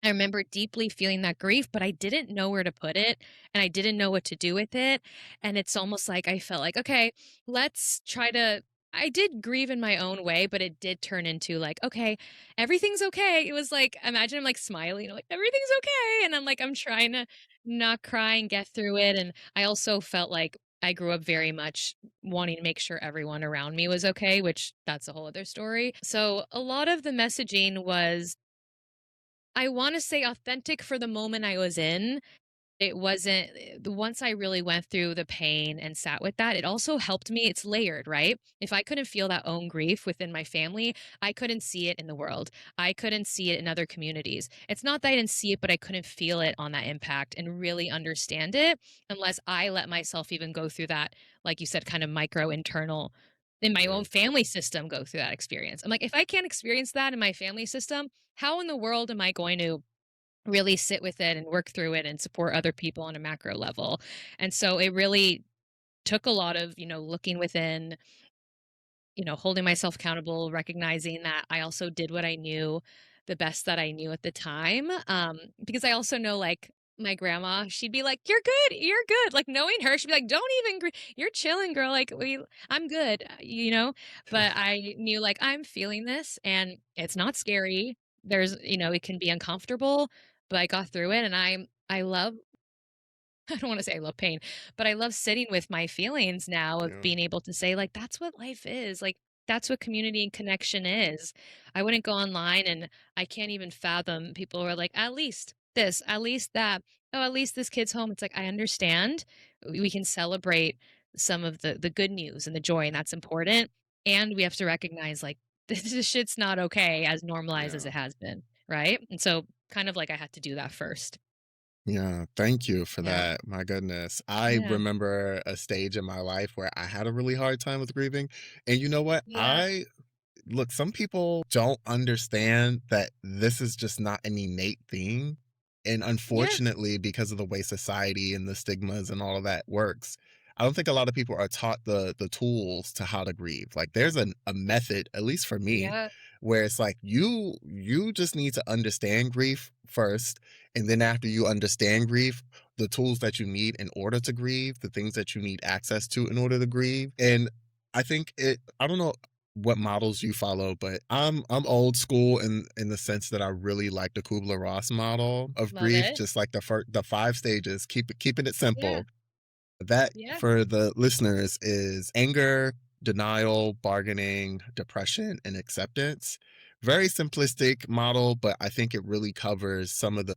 A: I remember deeply feeling that grief, but I didn't know where to put it and I didn't know what to do with it. And it's almost like I felt like, okay, let's try to. I did grieve in my own way, but it did turn into like, okay, everything's okay. It was like, imagine I'm like smiling, like, everything's okay. And I'm like, I'm trying to not cry and get through it. And I also felt like I grew up very much wanting to make sure everyone around me was okay, which that's a whole other story. So a lot of the messaging was, I want to say, authentic for the moment I was in, It wasn't once I really went through the pain and sat with that, it also helped me. It's layered, right? If I couldn't feel that own grief within my family, I couldn't see it in the world. I couldn't see it in other communities. It's not that I didn't see it, but I couldn't feel it on that impact and really understand it unless I let myself even go through that, like you said, kind of micro internal in my
B: Yeah,
A: own family system, go through that experience. I'm like, if I can't experience that in my family system, how in the world am I going to really sit with it and work through it and support other people on a macro level? And so it really took a lot of, looking within, holding myself accountable, recognizing that I also did what I knew the best that I knew at the time. Because I also know, like, my grandma, she'd be like, "You're good, you're good." Like, knowing her, she'd be like, "Don't even, you're chilling, girl. Like, I'm good, you know." But I knew, like, I'm feeling this, and it's not scary. It can be uncomfortable, but I got through it, and I love I don't want to say I love pain, but I love sitting with my feelings now of
B: yeah,
A: being able to say, like, that's what life is. Like, that's what community and connection is. I wouldn't go online and I can't even fathom people who are like, at least this, at least that. Oh, at least this kid's home. It's like, I understand. We can celebrate some of the good news and the joy, and that's important. And we have to recognize, like, this shit's not okay as normalized as
B: yeah.
A: it has been. Right. And so, kind of like, I had to do that first.
B: Yeah, thank you for
A: Yeah.
B: that. My goodness. I
A: Yeah.
B: remember a stage in my life where I had a really hard time with grieving. And you know what?
A: Yeah.
B: Look, some people don't understand that this is just not an innate thing. And
A: Yeah.
B: unfortunately, because of the way society and the stigmas and all of that works, I don't think a lot of people are taught the tools to how to grieve. Like there's a method, at least for me,
A: Yeah.
B: where it's like you just need to understand grief first. And then after you understand grief, the tools that you need in order to grieve, the things that you need access to in order to grieve. And I don't know what models you follow, but I'm old school in the sense that I really like the Kubler-Ross model of
A: Love
B: grief,
A: it.
B: just like the 5 stages, keeping it
A: Yeah.
B: simple. That
A: Yeah.
B: for the listeners is anger, denial, bargaining, depression, and acceptance. Very simplistic model, but I think it really covers some of the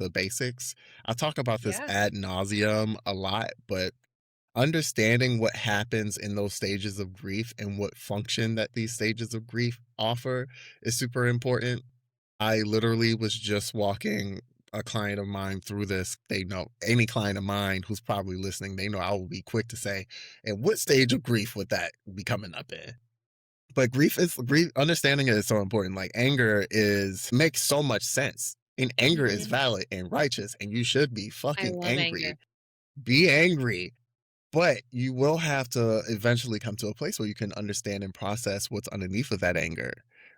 B: basics. I talk about this
A: Yeah.
B: ad nauseum a lot, but understanding what happens in those stages of grief and what function that these stages of grief offer is super important. I literally was just walking a client of mine through this. They know any client of mine who's probably listening, they know I will be quick to say, and what stage of grief would that be coming up in? But grief, understanding it is so important. Like anger makes so much sense. And anger is
A: Mhm.
B: valid and righteous, and you should be
A: I
B: fucking
A: love
B: angry.
A: anger.
B: Be angry, but you will have to eventually come to a place where you can understand and process what's underneath of that anger,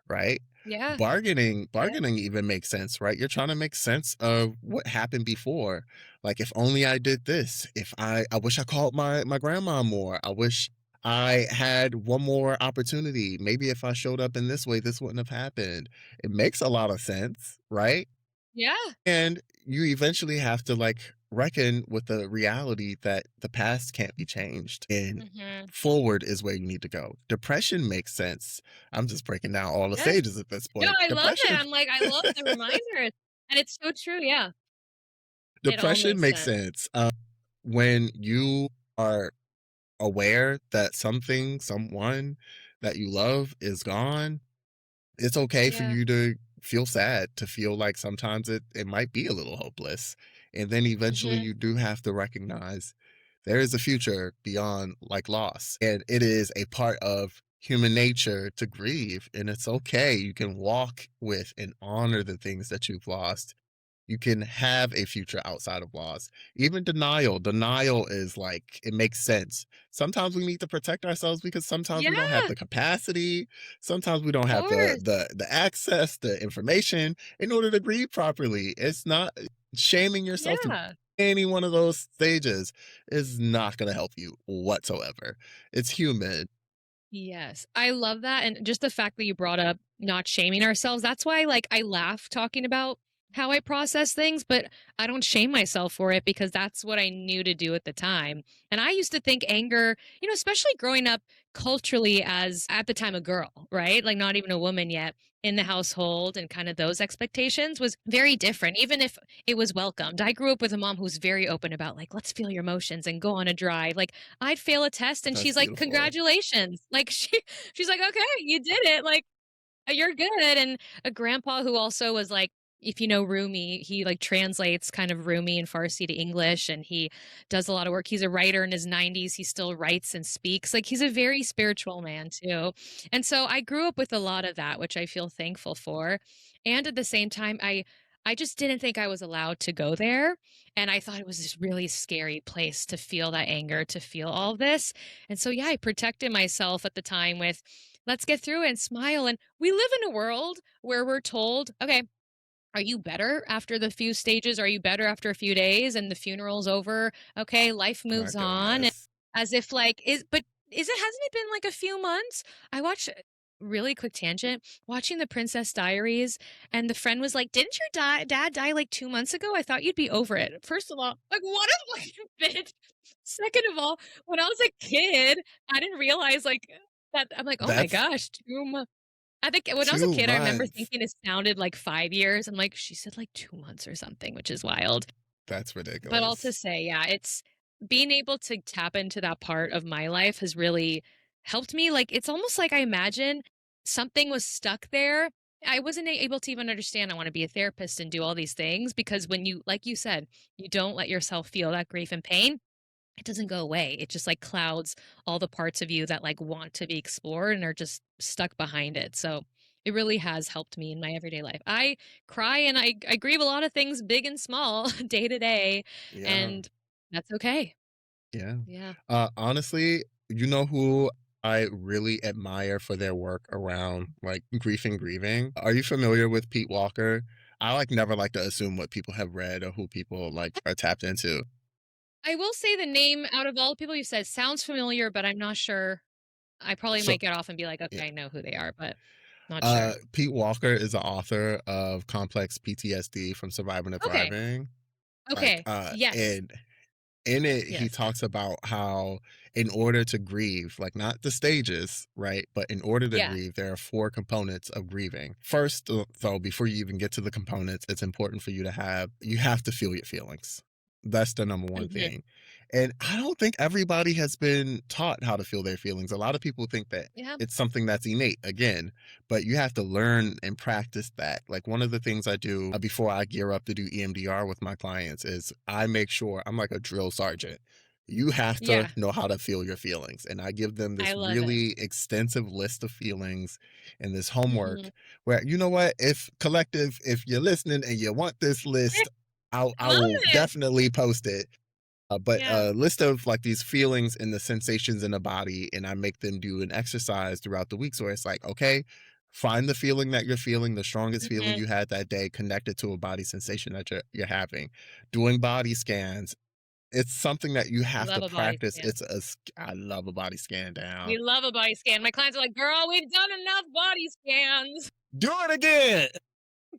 B: right?
A: Yeah. Yeah.
B: Bargaining even makes sense, right? You're trying to make sense of what happened before. Like if only I did this. If I wish I called my grandma more. I wish I had one more opportunity. Maybe if I showed up in this way, this wouldn't have happened. It makes a lot of sense, right?
A: Yeah.
B: And you eventually have to like reckon with the reality that the past can't be changed and
A: Mhm.
B: forward is where you need to go. Depression makes sense. I'm just breaking down all the
A: Yes.
B: stages at this
A: No,
B: point.
A: I love it. I'm like, I love the reminders, and it's so true, yeah. It all
B: Depression
A: makes
B: makes
A: sense.
B: sense. When you are aware that someone that you love is gone, it's okay for
A: Yeah.
B: you to feel sad, to feel like sometimes it might be a little hopeless. And then eventually
A: Mhm.
B: you do have to recognize there is a future beyond like loss. And it is a part of human nature to grieve. And it's okay. You can walk with and honor the things that you've lost. You can have a future outside of loss. Even denial is like it makes sense. Sometimes we need to protect ourselves because sometimes we don't have
A: Yeah.
B: the capacity, sometimes we
A: Of
B: don't have
A: course.
B: the access, the information in order to grieve properly. It's not shaming yourself to
A: Yeah.
B: any one of those stages is not going to help you whatsoever. It's human.
A: Yes, I love that, and just the fact that you brought up not shaming ourselves, that's why, like, I laugh talking about how I process things, but I don't shame myself for it because that's what I knew to do at the time. And I used to think anger, especially growing up culturally as at the time a girl, right? Like not even a woman yet. in the household and kind of those expectations was very different, even if it was welcomed. I grew up with a mom who was very open about, like, let's feel your emotions and go on a drive. Like, I'd fail a test and
B: That's
A: she's like,
B: beautiful.
A: congratulations. Like, she's like, okay, you did it. Like, you're good. And a grandpa who also was like, if you know Rumi, he like translates kind of Rumi and Farsi to English, and he does a lot of work. He's a writer in his 90s. He still writes and speaks. Like, he's a very spiritual man too. And so I grew up with a lot of that, which I feel thankful for. And at the same time, I just didn't think I was allowed to go there. And I thought it was this really scary place to feel that anger, to feel all this. And so, yeah, I protected myself at the time with, let's get through it and smile. And we live in a world where we're told, okay, are you better after the few stages? Are you better after a few days and the funeral's over? Okay, life
B: My
A: moves on. And
B: goodness.
A: as if like hasn't it been like a few months? I watched really quick tangent watching the Princess Diaries, and the friend was like, didn't your dad die like 2 months ago? I thought you'd be over it. First of all, like, what a bitch. Second of all, when I was a kid, I didn't realize like that. I'm like, oh my
B: That's
A: gosh, I think when I was a
B: 2
A: kid, I remember
B: months.
A: thinking it sounded like 5 years. I'm like, she said like 2 months or something, which is wild.
B: That's
A: But all to
B: ridiculous.
A: say, yeah, it's being able to tap into that part of my life has really helped me. Like, it's almost like I imagine something was stuck there. I wasn't able to even understand I want to be a therapist and do all these things because when you, like you said, you don't let yourself feel that grief and pain, it doesn't go away. It just like clouds all the parts of you that like want to be explored and are just stuck behind it. So it really has helped me in my everyday life. I cry and I grieve a lot of things big and small day to day,
B: Yeah,
A: and that's okay.
B: yeah.
A: Yeah.
B: Honestly, you know who I really admire for their work around, like, grief and grieving? Are you familiar with Pete Walker? I, like, never like to assume what people have read or who people, like, are tapped into.
A: I will say the name out of all the people you said sounds familiar, but I'm not sure. I probably
B: So
A: might get off and be like,
B: yeah.
A: okay, I know who they are, but not sure.
B: Pete Walker is the author of Complex PTSD from Surviving to
A: Okay.
B: Thriving. Like,
A: Okay. Yes.
B: and in it, he
A: Yes.
B: talks about how in order to grieve, like not the stages, right? But in order to
A: Yeah.
B: grieve, there are four components of grieving. First, though, before you even get to the components, it's important for you have to feel your feelings. That's the number one
A: Hmm.
B: thing. And I don't think everybody has been taught how to feel their feelings. A lot of people think that
A: Yeah.
B: it's something that's innate, again, but you have to learn and practice that. Like one of the things I do before I gear up to do EMDR with my clients is I make sure I'm like a drill sergeant. You have to
A: Yeah.
B: know how to feel your feelings. And I give them
A: I
B: this
A: love it.
B: really extensive list of feelings and this homework
A: Mhm.
B: where, you know what, if collective, if you're listening and you want this list, I
A: Love
B: will
A: it.
B: definitely post it, but
A: Yeah.
B: a list of like these feelings and the sensations in the body, and I make them do an exercise throughout the week. So it's like, okay, find the feeling that you're feeling, the strongest feeling
A: Mhm.
B: you had that day, connected to a body sensation that you're having. Doing body scans, it's something that you
A: We
B: have to
A: love a body
B: practice.
A: scan.
B: I love a body scan down.
A: We love a body scan. My clients are like, "Girl, we've done enough body scans.
B: Do it again.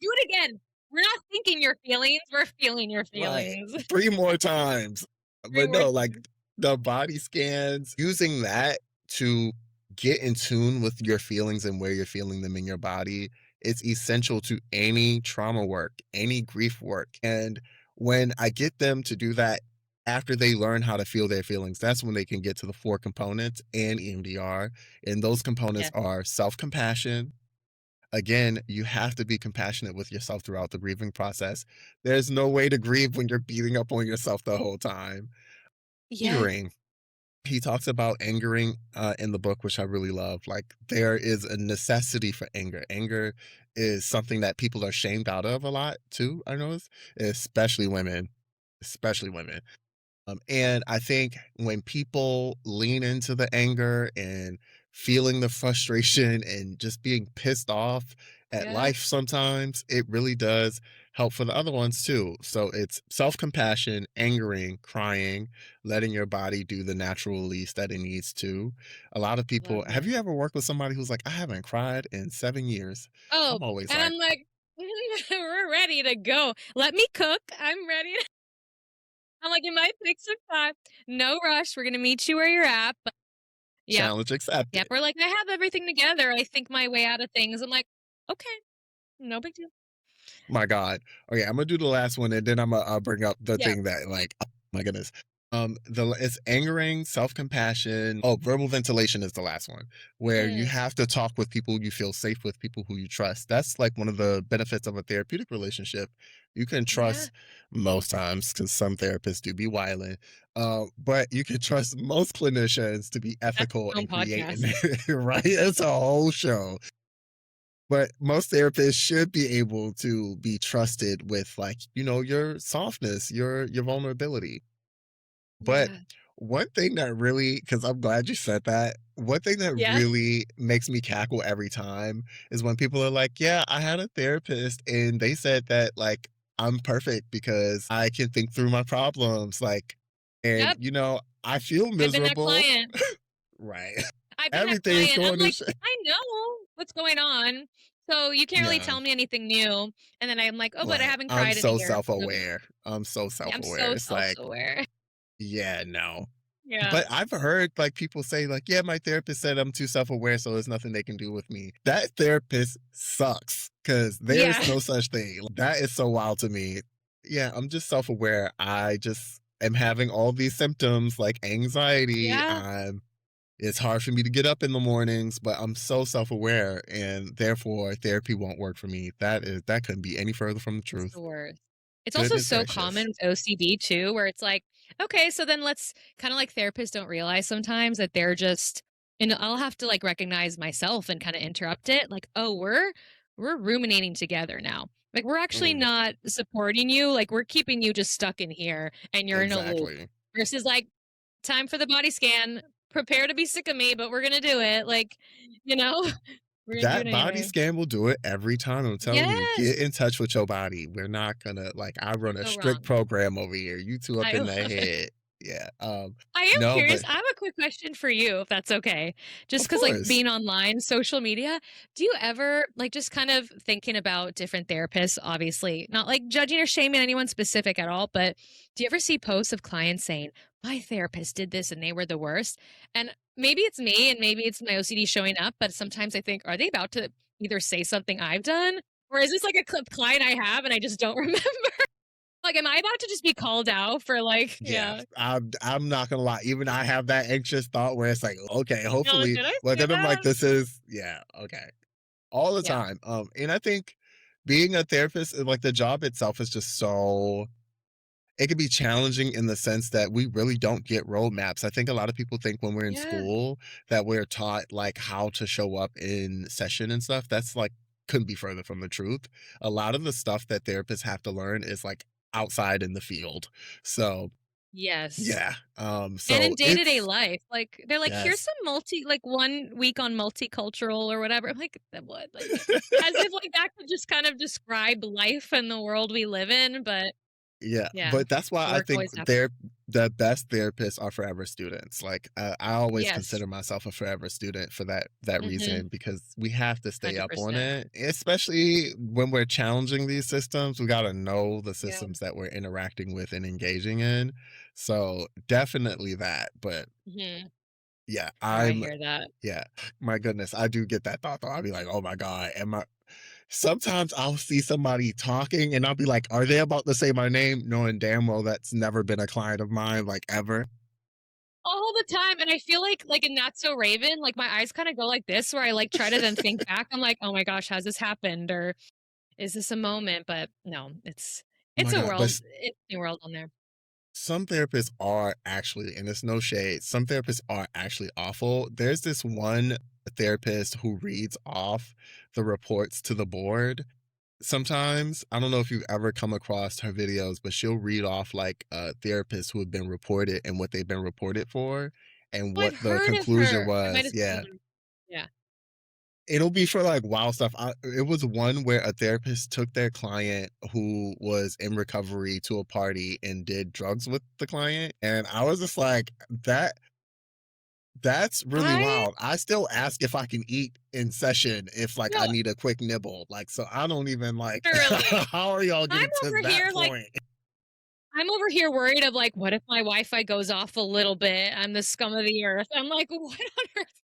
A: Do it again. We're not thinking your feelings, we're feeling your
B: Right.
A: feelings."
B: 3 more times.
A: 3
B: But
A: more
B: no, like,
A: times.
B: the body scans, using that to get in tune with your feelings and where you're feeling them in your body, it's essential to any trauma work, any grief work, and when I get them to do that after they learn how to feel their feelings, that's when they can get to the 4 components and EMDR, and those components
A: Yeah.
B: are self-compassion. Again, you have to be compassionate with yourself throughout the grieving process. There's no way to grieve when you're beating up on yourself the whole time.
A: Yeah.
B: Angering. He talks about angering in the book, which I really love. Like, there is a necessity for anger. Anger is something that people are shamed out of a lot, too, I notice, especially women. Especially women. And I think when people lean into the anger and feeling the frustration and just being pissed off at
A: Yeah.
B: life sometimes, it really does help for the other ones too. So it's self compassion, angering, crying, letting your body do the natural release that it needs to. A lot of people,
A: Love
B: have
A: it.
B: you ever worked with somebody who's like, I haven't cried in 7 years?
A: Oh,
B: I'm always
A: and
B: like,
A: I'm like, "We're ready to go. Let me cook. I'm ready." I'm like, "It might take some time. No rush. We're gonna meet you where you're at." But yep.
B: challenge
A: Yep.
B: accepted.
A: We're like, "I have everything together. I think my way out of things." I'm like, Okay, no big deal.
B: My God. Okay, I'm gonna do the last one, and then I'm gonna bring up the
A: Yeah.
B: thing that, like, oh my goodness. It's angering, self-compassion. Oh, verbal ventilation is the last one, where you
A: Mm,
B: have to talk with people you feel safe with, people who you trust. That's like one of the benefits of a therapeutic relationship. You can
A: yeah.
B: trust most times, because some therapists do be wilding, but you can trust most clinicians to be
A: That's its
B: ethical
A: own
B: and creating,
A: podcast.
B: right? It's a whole show. But most therapists should be able to be trusted with, like, your softness, your vulnerability. But
A: Yeah.
B: one thing that really, because I'm glad you said that, one thing that
A: Yeah.
B: really makes me cackle every time is when people are like, yeah, I had a therapist and they said that, like, I'm perfect because I can think through my problems. Like, and
A: Yep.
B: I feel
A: I've been that
B: miserable.
A: client.
B: Right.
A: I've been that
B: Everything's
A: client. I'm
B: going to
A: like,
B: shit.
A: "I know what's going on, so you can't really
B: Yeah.
A: tell me anything new." And then I'm like, "Oh, but I
B: Right.
A: haven't
B: I'm
A: cried in a
B: so
A: year." So,
B: self-aware. I'm so
A: yeah, I'm
B: self-aware.
A: so
B: It's like,
A: self-aware.
B: yeah, no.
A: Yeah.
B: But I've heard, like, people say, like, yeah, my therapist said I'm too self-aware, so there's nothing they can do with me. That therapist sucks because
A: Yeah.
B: there's no such thing. That is so wild to me. Yeah, I'm just self-aware. I just am having all these symptoms like anxiety.
A: Yeah.
B: It's hard for me to get up in the mornings, but I'm so self-aware and therefore therapy won't work for me. That couldn't be any further from the
A: It's
B: truth.
A: the worst. It's also
B: Goodness
A: so
B: gracious.
A: common with OCD too, where it's like, okay, so then let's kind of like therapists don't realize sometimes that they're just, and I'll have to like recognize myself and kind of interrupt it. Like, oh, we're ruminating together now. Like we're actually
B: Mm,
A: not supporting you. Like we're keeping you just stuck in here and you're in a loop.
B: exactly.
A: Versus like, time for the body scan. Prepare to be sick of me, but we're gonna do it. Like, you know, we're gonna do it
B: That body
A: anyway.
B: scan will do it every time. I'm telling you,
A: Yes.
B: get in touch with your body. We're not gonna, like, I run
A: Can't
B: a
A: go
B: strict
A: wrong.
B: program over here. You two up
A: I
B: in the
A: love it.
B: head. Yeah.
A: I am
B: No,
A: curious.
B: but
A: I have a quick question for you, if that's okay. Just
B: of
A: because, like,
B: course.
A: being online, social media, do you ever, like, just kind of thinking about different therapists, obviously, not like judging or shaming anyone specific at all, but do you ever see posts of clients saying, my therapist did this and they were the worst? And maybe it's me and maybe it's my OCD showing up, but sometimes I think, are they about to either say something I've done? Or is this like a client I have and I just don't remember? Like, am I about to just be called out for like,
B: Yeah,
A: yeah.
B: I'm not gonna lie. Even I have that anxious thought where it's like, okay,
A: Oh,
B: hopefully,
A: did I
B: but
A: say
B: then I'm like,
A: that?
B: this is, yeah, okay, all the
A: Yeah.
B: time. And I think being a therapist, like, the job itself is just so, it can be challenging in the sense that we really don't get roadmaps. I think a lot of people think when we're in
A: Yeah.
B: school that we're taught, like, how to show up in session and stuff. That's like, couldn't be further from the truth. A lot of the stuff that therapists have to learn is like outside in the field. So
A: Yes.
B: yeah.
A: And in
B: So
A: day-to-day
B: it's,
A: life, like, they're like, "Here's
B: yes.
A: some like, 1 week on multicultural or whatever." I'm like, "That what?" Like, as if, like, that could just kind of describe life and the world we live in, but
B: Yeah,
A: yeah,
B: but that's why
A: the
B: I
A: work
B: think
A: always happens.
B: the best therapists are forever students. Like, I always
A: Yes.
B: consider myself a forever student for that
A: Mhm.
B: reason, because we have to stay up on
A: 100%.
B: it, especially when we're challenging these systems. We got to know the
A: Yeah.
B: systems that we're interacting with and engaging in. So definitely that. But
A: Mhm.
B: yeah,
A: Oh, I hear that.
B: yeah, my goodness, I do get that thought though. I'll be like, oh my god, am I? Sometimes I'll see somebody talking and I'll be like, "Are they about to say my name?" Knowing damn well that's never been a client of mine, like, ever.
A: All the time, and I feel like in Not So Raven, like, my eyes kinda go like this where I, like, try to then think back. I'm like, "Oh my gosh, has this happened?" Or, "Is this a moment?" But no,
B: Oh
A: it's
B: my
A: a
B: god,
A: world. It's a world on there.
B: some therapists are actually, and it's no shade, some therapists are actually awful. There's this one therapist who reads off the reports to the board. Sometimes, I don't know if you've ever come across her videos, but she'll read off, like, therapists who have been reported and what they've been reported for and
A: Oh, I've
B: what the
A: heard of
B: conclusion
A: her. I might
B: was.
A: have seen
B: Yeah.
A: one. Yeah.
B: It'll be for, like, wild stuff. It was one where a therapist took their client who was in recovery to a party and did drugs with the client, and I was just like, that's really
A: I
B: wild. I still ask if I can eat in session if, like,
A: no,
B: I need a quick nibble, like, so I don't even, like,
A: literally.
B: how are y'all
A: I'm
B: getting to
A: over
B: that
A: here like
B: point?
A: I'm over here worried of like, what if my Wi-Fi goes off a little bit? I'm the scum of the earth. I'm like, what on earth?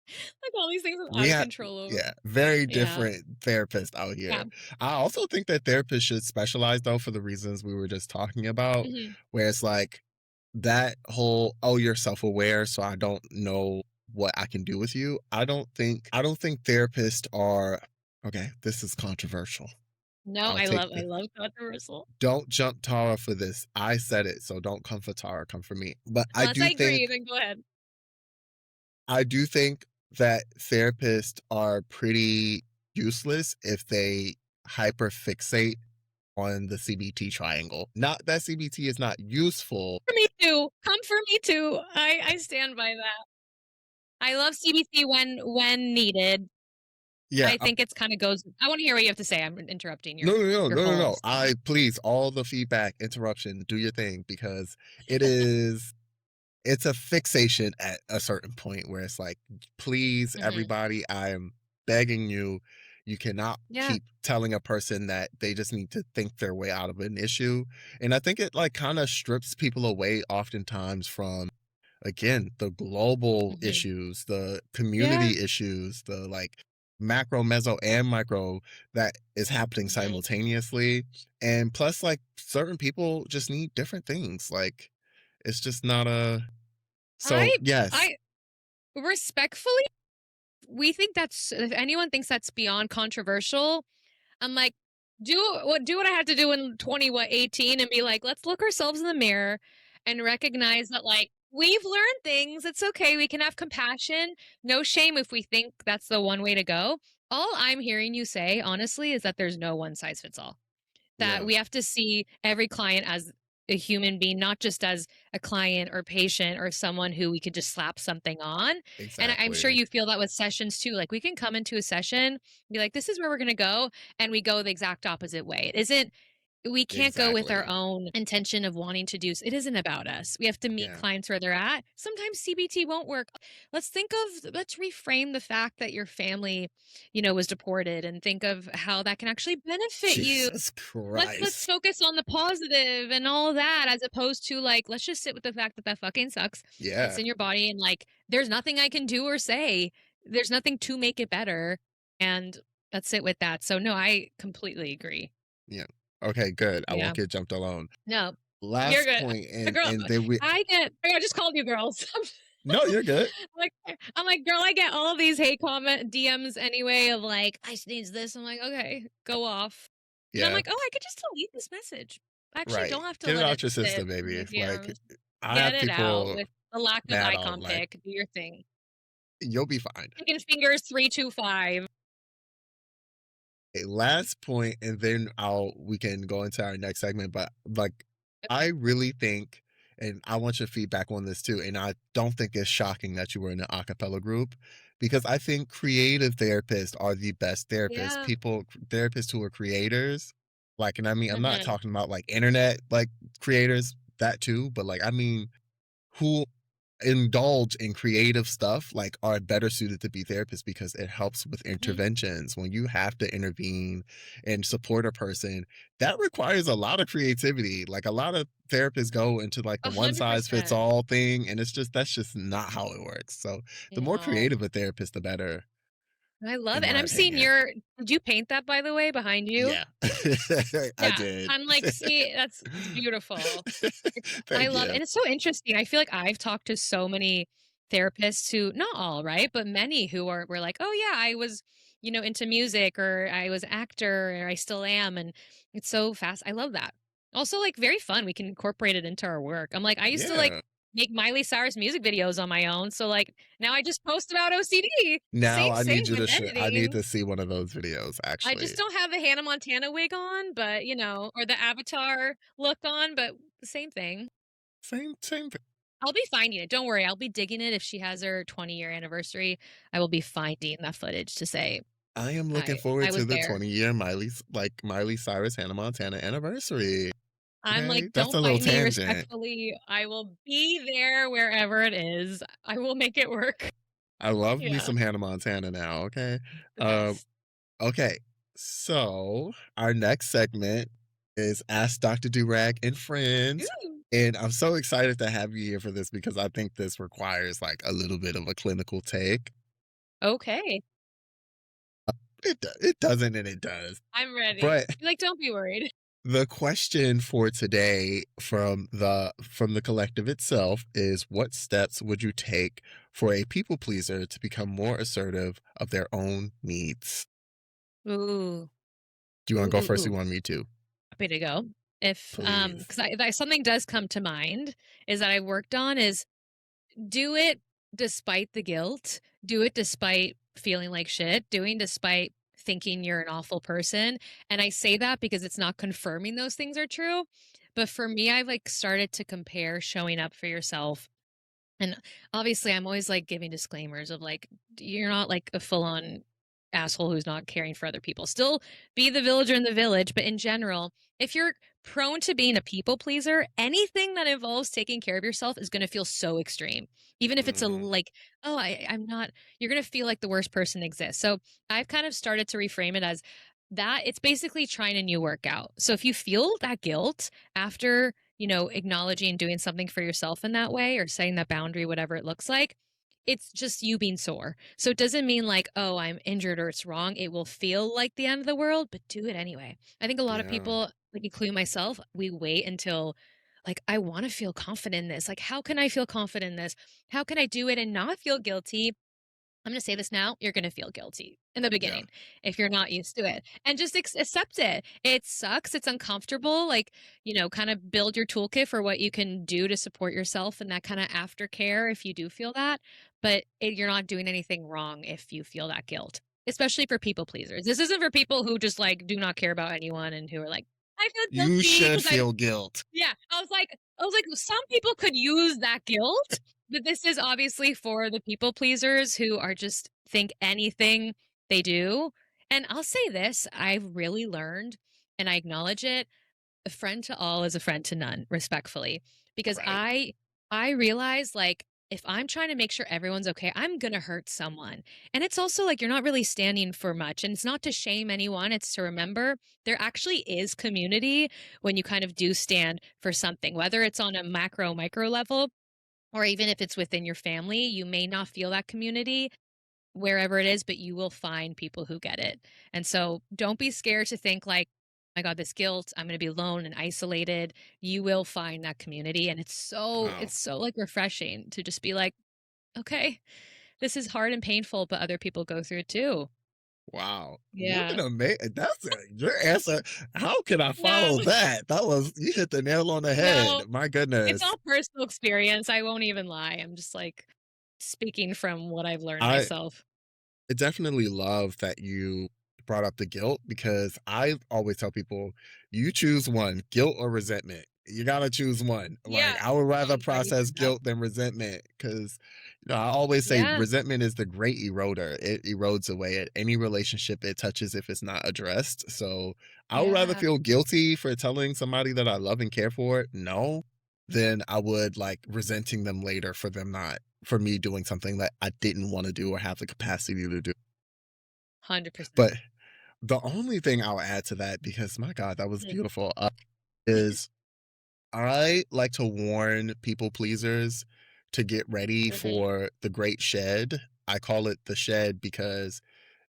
A: Like all these things I'm
B: We
A: out of
B: have
A: control over.
B: yeah, very
A: Yeah.
B: different therapists out
A: Yeah.
B: here. I also think that therapists should specialize though for the reasons we were just talking about,
A: Mhm.
B: where it's like that whole, "Oh, you're self-aware, so I don't know what I can do with you." I don't think therapists are okay, this is controversial.
A: No,
B: I'll
A: I
B: take
A: love I
B: this.
A: love controversial.
B: Don't jump Tara for this. I said it, so don't come for Tara, come for me. But
A: Unless I agree, then go ahead.
B: I do think that therapists are pretty useless if they hyperfixate on the CBT triangle. Not that CBT is not useful.
A: For me too. Come for me too. I stand by that. I love CBC when needed.
B: Yeah,
A: I think it's kind of goes. I want to hear what you have to say. I'm interrupting
B: no, no, no,
A: your
B: no, no,
A: whole
B: no. I
A: statement.
B: please all the feedback, interruption, do your thing because it is it's a fixation at a certain point where it's like, please,
A: Mhm.
B: everybody, I am begging you. You cannot
A: Yeah.
B: keep telling a person that they just need to think their way out of an issue. And I think it like kind of strips people away oftentimes from, again, the global
A: Mhm.
B: issues, the
A: Yeah.
B: community issues, the like macro, meso, and micro that is happening
A: Mhm.
B: simultaneously. And plus, like certain people just need different things. Like it's just not a so
A: I
B: yes,
A: I respectfully, we think that's if anyone thinks that's beyond controversial, I'm like, do what I had to do in 18 and be like, let's look ourselves in the mirror and recognize that like we've learned things. It's okay. We can have compassion. No shame if we think that's the one way to go. All I'm hearing you say, honestly, is that there's no one size fits all, that
B: yeah,
A: we have to see every client as a human being, not just as a client or patient or someone who we could just slap something on. And I'm sure
B: exactly,
A: you feel that with sessions too. Like we can come into a session, be like, this is where we're going to go. And we go the exact opposite way. It isn't, we can't go with our
B: exactly,
A: own intention of wanting to do. It isn't about us. We have to meet
B: yeah,
A: clients where they're at. Sometimes CBT won't work. Let's reframe the fact that your family, was deported, and think of how that can actually benefit you.
B: Jesus
A: Let's
B: Christ,
A: focus on the positive and all that, as opposed to like let's just sit with the fact that that fucking sucks. It's
B: yeah,
A: in your body, and like there's nothing I can do or say. There's nothing to make it better, and let's sit with that. So no, I completely agree.
B: yeah. Okay, good. I
A: Yeah.
B: won't get jumped alone.
A: No, you're
B: Last
A: good.
B: point,
A: A girl,
B: and then we
A: I just called you girls.
B: no, you're good.
A: like I'm like, girl, I get all these hate comment DMs anyway of like, I sneeze this. I'm like, okay, go off. And I'm
B: Yeah,
A: like, oh, I could just delete this message. I actually
B: right.
A: don't have to
B: Get it
A: let
B: out
A: it
B: your
A: sit
B: system,
A: in the
B: baby. Like
A: DMs.
B: I
A: Get
B: have
A: it out
B: people
A: with the lack of
B: mad
A: eye
B: all like
A: contact. Do your thing.
B: you'll be fine.
A: Chicken fingers 3 2 5.
B: Okay, last point, and then I'll we can go into our next segment. But like, I really think, and I want your feedback on this too. And I don't think it's shocking that you were in an a cappella group because I think creative therapists are the best therapists.
A: Yeah.
B: Therapists who are creators. Like, and I mean, I'm not
A: Hmm.
B: talking about like internet like creators, that too, but like, I mean, who indulge in creative stuff like are better suited to be therapists because it helps with
A: Hmm.
B: interventions when you have to intervene and support a person that requires a lot of creativity. Like a lot of therapists go into like the
A: A
B: one
A: hundred
B: size fits
A: percent.
B: all thing and it's just that's just not how it works. So the more
A: No.
B: creative a therapist the better,
A: I love
B: in
A: it. And
B: my
A: I'm seeing
B: opinion.
A: did you paint that by the way behind you?
B: Yeah. I
A: Yeah.
B: did.
A: I'm like, see, it's beautiful. I
B: Thank
A: love it.
B: you.
A: And it's so interesting. I feel like I've talked to so many therapists who, not all, right, but many who were like, "Oh yeah, I was, into music, or I was an actor, or I still am." And it's so fast. I love that. Also like very fun. We can incorporate it into our work. I'm like, I used to like
B: Yeah,
A: make Miley Cyrus music videos on my own. So like now I just post about OCD.
B: now
A: Same with
B: I need
A: editing.
B: to see one of those videos
A: I
B: actually.
A: just don't have the Hannah Montana wig on, but or the Avatar look on, but the same thing.
B: Same
A: I'll be finding it. Don't worry. I'll be digging it if she has her 20-year anniversary. I will be finding that footage to say
B: I am looking
A: I
B: forward to
A: was
B: the
A: there.
B: 20-year Miley Cyrus Hannah Montana anniversary.
A: I'm like,
B: Okay, that's
A: don't
B: a little
A: find me
B: tangent.
A: respectfully. I will be there wherever it is. I will make it work.
B: I love me
A: Yeah,
B: some Hannah Montana now, okay?
A: the
B: Um,
A: best.
B: okay. So, our next segment is Ask Dr. Durag and Friends.
A: Ooh.
B: And I'm so excited to have you here for this because I think this requires like a little bit of a clinical take.
A: Okay.
B: It doesn't and it does.
A: I'm ready.
B: But
A: Like, don't be worried.
B: the question for today from the collective itself is, what steps would you take for a people pleaser to become more assertive of their own needs?
A: Ooh.
B: Do you want
A: Ooh,
B: to go
A: ooh,
B: first? Or
A: ooh.
B: you want me to?
A: Happy to go. If,
B: Please.
A: because something does come to mind is that I worked on is do it despite the guilt, do it despite feeling like shit, doing despite thinking you're an awful person. And I say that because it's not confirming those things are true. But for me, I've like started to compare showing up for yourself. And obviously, I'm always like giving disclaimers of like, you're not like a full on asshole who's not caring for other people. Still be the villager in the village. But in general, if you're prone to being a people pleaser, anything that involves taking care of yourself is going to feel so extreme. Even if it's a
B: Mhm.
A: like, oh, I'm not, you're going to feel like the worst person exists. So I've kind of started to reframe it as that it's basically trying a new workout. So if you feel that guilt after acknowledging and doing something for yourself in that way or setting that boundary, whatever it looks like, it's just you being sore. So it doesn't mean like, oh, I'm injured or it's wrong. It will feel like the end of the world, but do it anyway. I think a lot of
B: Yeah.
A: people, like including myself, we wait until like, I want to feel confident in this. Like, how can I feel confident in this? How can I do it and not feel guilty? I'm going to say this now, you're going to feel guilty in the
B: Yeah.
A: beginning if you're not used to it. And just accept it. It sucks. It's uncomfortable. Like, kind of build your toolkit for what you can do to support yourself and that kind of aftercare if you do feel that. But you're not doing anything wrong if you feel that guilt, especially for people pleasers. This isn't for people who just like do not care about anyone and who are like, I feel
B: You
A: guilty
B: should
A: because I
B: feel guilt.
A: yeah, I was like, some people could use that guilt, but this is obviously for the people pleasers who are just think anything they do. And I'll say this, I've really learned, and I acknowledge it, a friend to all is a friend to none, respectfully, because
B: Right.
A: I realize like if I'm trying to make sure everyone's okay, I'm going to hurt someone. And it's also like you're not really standing for much. And it's not to shame anyone, it's to remember there actually is community when you kind of do stand for something, whether it's on a macro, micro level, or even if it's within your family. You may not feel that community wherever it is, but you will find people who get it. And so don't be scared to think like, I got this guilt, I'm going to be alone and isolated. You will find that community. And
B: Wow.
A: it's so like refreshing to just be like, okay, this is hard and painful, but other people go through it too.
B: Wow. What
A: Yeah.
B: an amazing your answer. How can I
A: No,
B: follow that? That was you hit the nail on the head.
A: no,
B: My
A: it's
B: goodness.
A: all personal experience. I won't even lie. I'm just like speaking from what I've learned
B: I
A: myself.
B: I definitely love that you brought up the guilt because I always tell people, you choose one, guilt or resentment. You gotta choose one. Like
A: Yeah.
B: I would
A: Oh,
B: rather
A: I'm glad you
B: process
A: said that.
B: guilt than resentment because I always say
A: Yeah.
B: resentment is the great eroder. It erodes away at any relationship it touches if it's not addressed. So I would rather
A: Yeah.
B: feel guilty for telling somebody that I love and care for no than I would like resenting them later for them not for me doing something that I didn't want to do or have the capacity to do.
A: 100%.
B: But the only thing I'll add to that, because my God, that was
A: Mm.
B: beautiful, is I like to warn people pleasers to get ready
A: Mhm.
B: for the great shed. I call it the shed because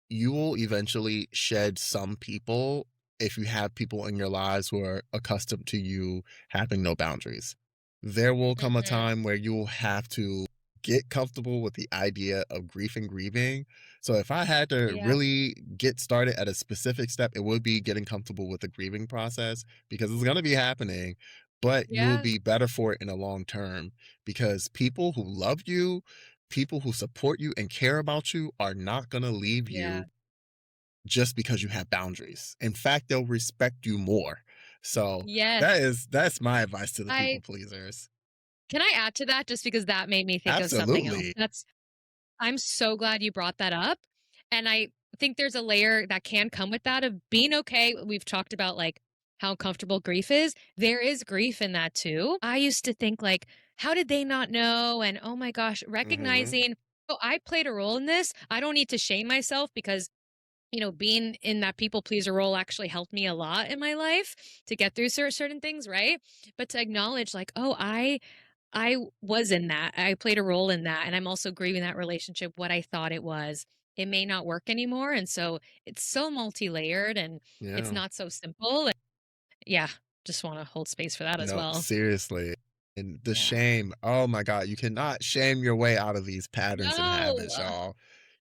B: you will eventually shed some people if you have people in your lives who are accustomed to you having no boundaries. There will come a
A: Mhm.
B: time where you will have to get comfortable with the idea of grief and grieving. So, if I had to
A: Yeah.
B: really get started at a specific step, it would be getting comfortable with the grieving process because it's going to be happening, but you will
A: Yeah.
B: be better for it in the long term because people who love you, people who support you and care about you are not going to leave
A: Yeah.
B: you just because you have boundaries. In fact, they'll respect you more. So
A: Yes.
B: that's my advice to the
A: I
B: people pleasers.
A: Can I add to that just because that made me think of something else?
B: Absolutely.
A: I'm so glad you brought that up. And I think there's a layer that can come with that of being okay. We've talked about like how comfortable grief is. There is grief in that too. I used to think like, how did they not know? And oh my gosh,
B: Mhm.
A: recognizing, oh, I played a role in this. I don't need to shame myself because being in that people pleaser role actually helped me a lot in my life to get through certain things, right? But to acknowledge like, oh, I was in that. I played a role in that and I'm also grieving that relationship what I thought it was. it may not work anymore. And so it's so multi-layered and it's
B: Yeah.
A: not so simple. And yeah, just want to hold space for that as
B: No,
A: well.
B: seriously. And the
A: Yeah.
B: shame, oh my God, you cannot shame your way out of these patterns and
A: No,
B: habits, y'all.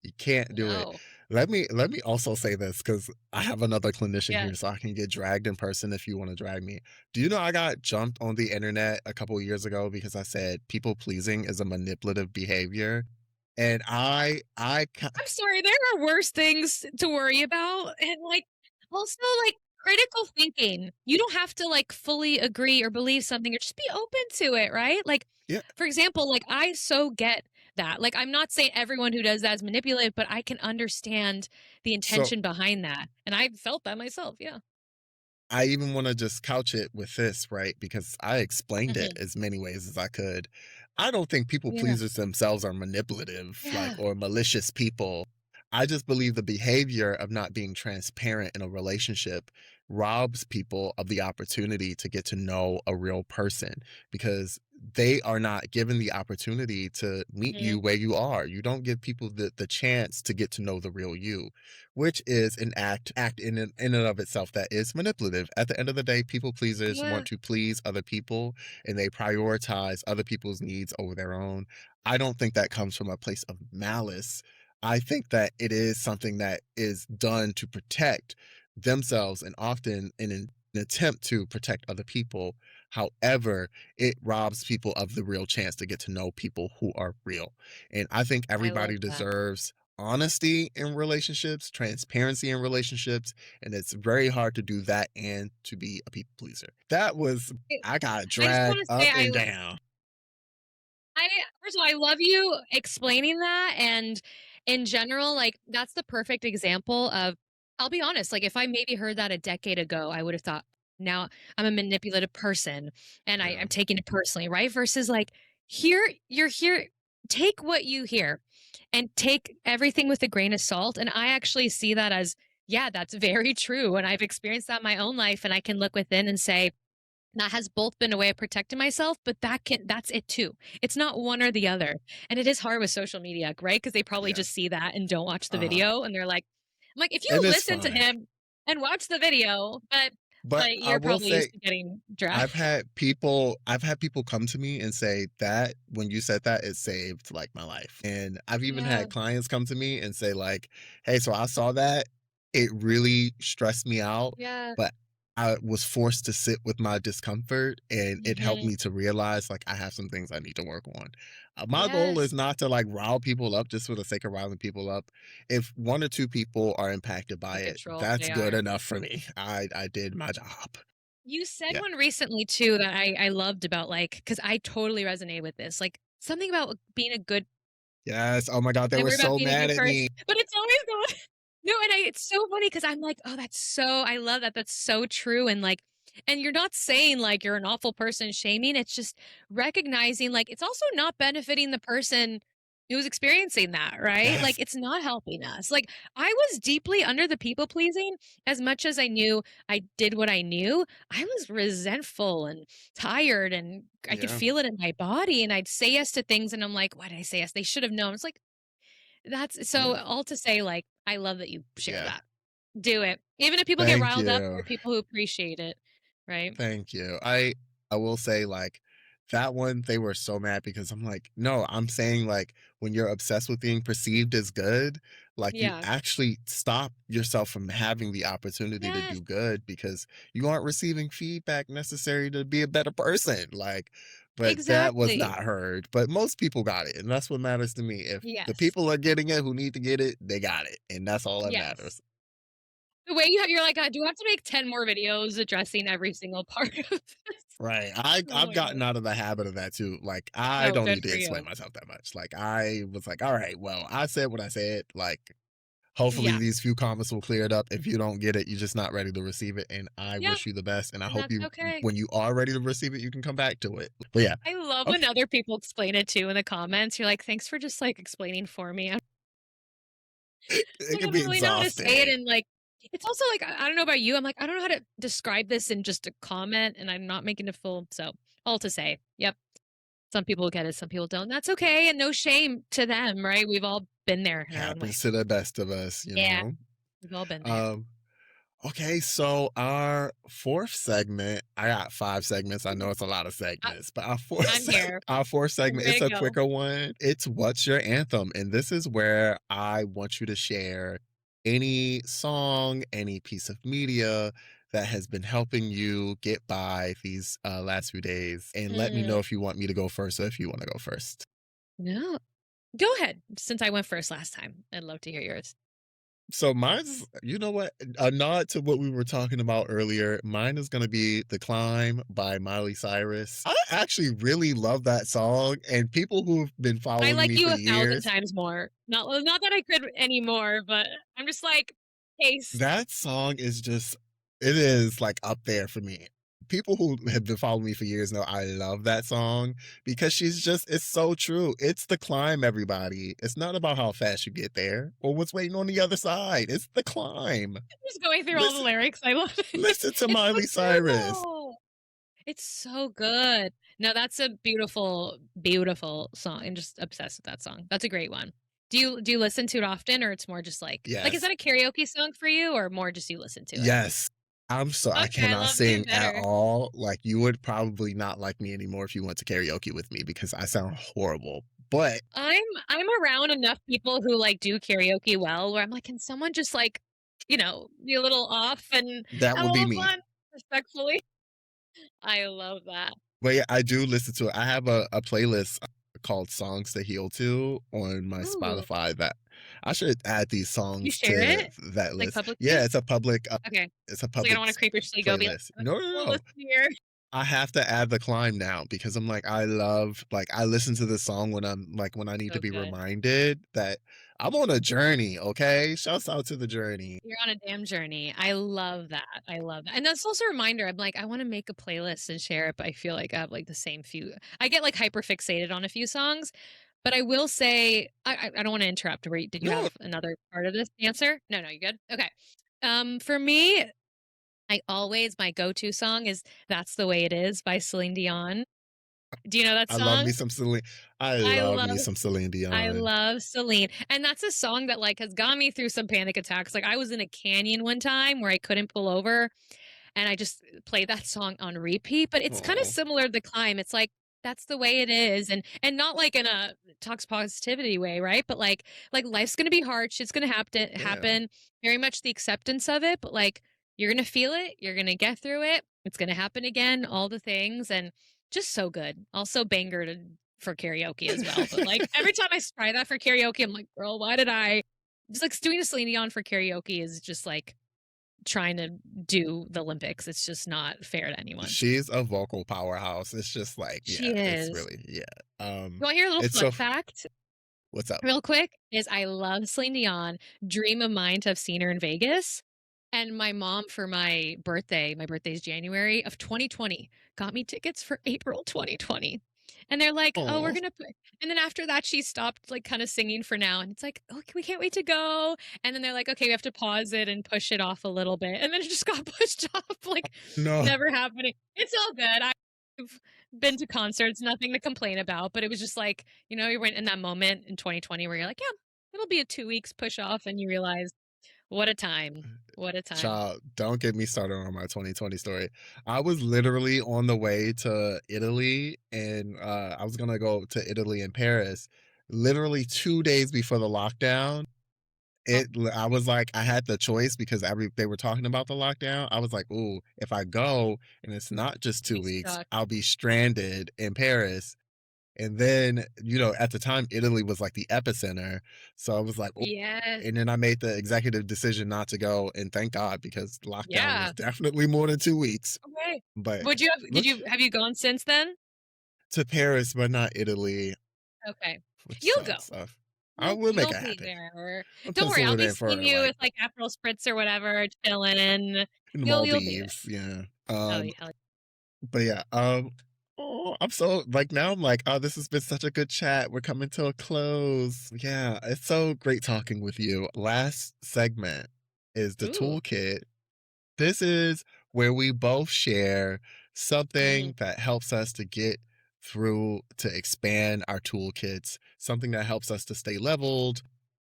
B: You can't do it.
A: no.
B: Let me also say this because I have another clinician
A: Yeah.
B: here, so I can get dragged in person if you want to drag me. Do you know I got jumped on the internet a couple of years ago because I said people pleasing is a manipulative behavior? And
A: I'm sorry, there are worse things to worry about, and, like, also, like, critical thinking. You don't have to, like, fully agree or believe something or just be open to it, right? Like,
B: yeah.
A: for example, like, I so get that. Like, I'm not saying everyone who does that is manipulative, but I can understand the
B: So
A: intention behind that, and I've felt that myself, yeah.
B: I even want to just couch it with this, right? Because I explained it
A: Mhm.
B: as many ways as I could. I don't think people
A: Yeah.
B: pleasers themselves are manipulative, like,
A: Yeah.
B: or malicious people. I just believe the behavior of not being transparent in a relationship robs people of the opportunity to get to know a real person because they are not given the opportunity to meet you
A: Mhm.
B: where you are. You don't give people the chance to get to know the real you, which is an act in and of itself that is manipulative. At the end of the day, people pleasers
A: Yeah.
B: want to please other people and they prioritize other people's needs over their own. I don't think that comes from a place of malice. I think that it is something that is done to protect themselves and often in an attempt to protect other people. However, it robs people of the real chance to get to know people who are real. And I think
A: I love
B: everybody
A: that.
B: deserves honesty in relationships, transparency in relationships, and it's very hard to do that and to be a people pleaser. That was I got
A: I just
B: dragged
A: wanna say
B: up and down.
A: I first of all, I love you explaining that, and in general, like, that's the perfect example of I'll be honest, like, if I maybe heard that a decade ago, I would have thought, "Now I'm a manipulative person, and
B: Yeah.
A: I'm taking it personally," right? Versus, like, here take what you hear and take everything with a grain of salt, and I actually see that as, yeah, that's very true, and I've experienced that in my own life, and I can look within and say, that has both been a way of protecting myself, but that's it too. It's not one or the other. And it is hard with social media, right? Because they probably
B: Yeah.
A: just see that and don't watch the
B: Uh-huh.
A: video and they're like, I'm like, if you
B: And it's
A: listen to
B: fine.
A: him and watch the video,
B: But
A: but
B: I
A: you're
B: will
A: probably used
B: say
A: to getting dragged.
B: I've had people come to me and say that when you said that, it saved like my life. And I've even
A: Yeah.
B: had clients come to me and say, like, hey, so I saw that. It really stressed me out,
A: Yeah.
B: but I was forced to sit with my discomfort and it helped
A: Hmm.
B: me to realize like I have some things I need to work on. My goal is
A: Yes.
B: not to like rile people up just for the sake of riling people up. If one or two people are impacted by
A: In
B: it,
A: control.
B: that's
A: They
B: good
A: are.
B: enough for me. I did my job.
A: You said
B: Yeah.
A: one recently too that I loved about like, because I totally resonate with this. Like something about being a good
B: Yes. Oh my God, they
A: I
B: were
A: worry about
B: so
A: being a
B: mad
A: good
B: at
A: person,
B: me.
A: but it's always the no, and it's so funny because 'cause I'm like, "Oh, that's so I love that, that's so true," and, like and you're not saying, like, you're an awful person shaming, it's just recognizing, like, it's also not benefiting the person who's experiencing that, right? Like,
B: Yes.
A: it's not helping us. Like, I was deeply under the people pleasing as much as I knew I did what I knew, I was resentful and tired, and I could
B: Yeah.
A: feel it in my body, and I'd say yes to things, and I'm like, "Why did I say yes? They should have known." It's like, that's so
B: Yeah.
A: all to say, like, I love that you share
B: Yeah.
A: that. Do it. Even if people get
B: Thank
A: riled up,
B: you.
A: there are people who appreciate it, right?
B: Thank you. I will say like that one they were so mad because I'm like, "No, I'm saying like when you're obsessed with being perceived as good, like you
A: Yeah.
B: actually stop yourself from having the opportunity to
A: Yes,
B: do good because you aren't receiving feedback necessary to be a better person." Like but that was
A: exactly.
B: not heard. But most people got it, and that's what matters to me. If the
A: Yes.
B: people are getting it who need to get it, they got it, and that's all that
A: Yes.
B: matters.
A: The way you're like, "Do I have to make 10 more videos addressing every single part of this?"
B: Right. I
A: Oh
B: I've
A: my
B: gotten
A: god.
B: out of the habit of that too. Like I
A: No,
B: don't
A: good
B: need to
A: for
B: explain
A: you.
B: myself that much. Like I was like, all right, well, I said what I said. Like hopefully
A: Yeah.
B: these few comments will clear it up. If you don't get it, you're just not ready to receive it. And I
A: Yeah,
B: wish you the best. And I
A: and
B: hope
A: that's
B: you
A: okay.
B: when you are ready to receive it, you can come back to it. But yeah.
A: I love when
B: Okay.
A: other people explain it too in the comments. You're like, "Thanks for just, like, explaining for me."
B: It
A: Like, I
B: can
A: don't
B: be
A: really know how to say it,
B: exhausting.
A: and, like, it's also, like, I don't know about you, I'm like, I don't know how to describe this in just a comment, and I'm not making a full so, all to say, yep. Some people get it, some people don't. That's okay, and no shame to them, right? We've all been there in our own way.
B: Happens to the best of us,
A: Yeah, we've all been there.
B: Um, okay, so our fourth segment, I got 5 segments. I
A: Ooh,
B: know it's a lot of
A: I
B: segments, but our fourth
A: I'm here.
B: our fourth
A: I'm
B: segment, it's
A: ready
B: a
A: to go.
B: quicker one. It's "What's Your Anthem?" And this is where I want you to share any song, any piece of media that has been helping you get by these, last few days, and let me know
A: Mm,
B: if you want me to go first or if you wanna go first.
A: no. Go ahead, since I went first last time. I'd love to hear yours.
B: So mine's, you know what? A nod to what we were talking about earlier. Mine is gonna be "The Climb" by Miley Cyrus. I actually really love that song, and people who've been
A: I
B: following
A: like
B: me
A: you
B: for
A: 1,000
B: years,
A: times more. Not that I could anymore, but I'm just like, taste.
B: that song is just it is, like, up there for me. People who have been following me for years know I love that song because she's just it's so true. It's the climb, everybody. It's not about how fast you get there or what's waiting on the other side. It's the climb.
A: Just going through all the
B: Listen
A: lyrics, I love it.
B: listen to
A: It's so
B: Miley
A: true
B: Cyrus.
A: though. It's so good. No, that's a beautiful, beautiful song. I'm just obsessed with that song. That's a great one. Do you listen to it often, or it's more just like is
B: Yes.
A: that a karaoke song for you, or more just you listen to it?
B: Yes. I
A: Okay, I
B: cannot
A: love it even
B: sing at
A: better.
B: all. Like, you would probably not like me anymore if you went to karaoke with me because I sound horrible. But
A: I'm around enough people who like do karaoke well, where I'm like, can someone just like, be a little off and
B: that
A: have a
B: would be
A: little
B: me.
A: fun, respectfully. I love that.
B: But yeah, I do listen to it. I have a playlist called Songs to Heal To on my
A: Ooh,
B: Spotify that I should add these
A: you
B: songs
A: share
B: to
A: it
B: that
A: like
B: list. Yeah,
A: publicly? Okay.
B: it's a
A: It's like I don't
B: public
A: want to creepishly go be like,
B: playlist.
A: "Okay,
B: No, no,
A: we'll
B: no.
A: listen here."
B: I have to add "The Climb" now because I'm like, I listen to this song when I need to
A: So
B: be
A: good.
B: reminded that I'm on a journey, okay? Shouts out to the journey.
A: You're on a damn journey. I love that. I love that. And that's also a reminder. I'm like, I want to make a playlist and share it, but I feel like I have like the same few. I get like hyper fixated on a few songs, but I will say, I don't want to interrupt. Did you
B: No,
A: have another part of this answer? No, you good? Okay. For me, my go-to song is "That's the Way It Is" by Celine Dion. Do you know that
B: I love
A: song?
B: me some Celine I
A: I
B: love
A: love
B: me some Celine
A: I
B: Dion.
A: love Celine, and that's a song that, like, has got me through some panic attacks. Like, I was in a canyon one time where I couldn't pull over, and I just played that song on repeat, but it's kinda
B: Oh,
A: similar to The Climb. It's like, that's the way it is, and not like in a toxic positivity way, right? But like life's gonna be hard, shit's gonna
B: yeah.
A: happen, very much the acceptance of it, but, like, you're gonna feel it, you're gonna get through it, it's gonna happen again, all the things, and just so good. Also banger for karaoke as well, but, like, every time I try that for karaoke, I'm like, "Girl, why did I" just, like, doing a Celine Dion for karaoke is just, like, trying to do the Olympics. It's just not fair to anyone.
B: She's a vocal powerhouse. It's just like,
A: She
B: yeah, it's
A: is.
B: really yeah.
A: You wanna hear a little
B: It's
A: fun fact
B: what's up?
A: real quick? Is I love Celine Dion, dream of mine to have seen her in Vegas, and my mom for my birthday's January of 2020, got me tickets for April 2020. And they're like, "Oh, we're
B: Oh,
A: gonna put," and then after that, she stopped, like, kinda singing for now, and it's like, "Oh, we can't wait to go," and then they're like, "Okay, we have to pause it and push it off a little bit," and then it just got pushed off, like,
B: no.
A: never happening. It's all good. I've been to concerts, nothing to complain about, but it was just like, you went in that moment in 2020 where you're like, "Yeah, it'll be a 2 weeks push off," and you realize, what a time. What a time.
B: Child, don't get me started on my 2020 story. I was literally on the way to Italy and I was gonna go to Italy and Paris literally 2 days before the lockdown.
A: Oh,
B: I was like, I had the choice because they were talking about the lockdown. I was like, ooh, if I go and it's not just
A: you'll
B: two
A: be
B: weeks,
A: stuck.
B: I'll be stranded in Paris. And then, at the time, Italy was like the epicenter. So I was like, "Oh,"
A: Yes.
B: and then I made the executive decision not to go, and thank God because lockdown was
A: Yeah.
B: definitely more than 2 weeks.
A: Okay.
B: But
A: Would you have did
B: look
A: you have you gone since then?
B: to Paris, but not Italy,
A: Okay.
B: which
A: You'll go.
B: sucks. I will make
A: You'll
B: it
A: be
B: happen.
A: there.
B: I'm
A: Don't worry, I'll
B: penciling it
A: be
B: in
A: seeing
B: for
A: you
B: like
A: with, like, Aperol Spritz or whatever, chilling.
B: in the
A: You'll be
B: Maldives.
A: there.
B: Yeah.
A: Hell
B: But yeah. Oh, I'm so like now I'm like, oh, this has been such a good chat. We're coming to a close. Yeah, it's so great talking with you. Last segment is the
A: ooh.
B: toolkit. This is where we both share
A: Mhm.
B: something that helps us to get through to expand our toolkits, something that helps us to stay leveled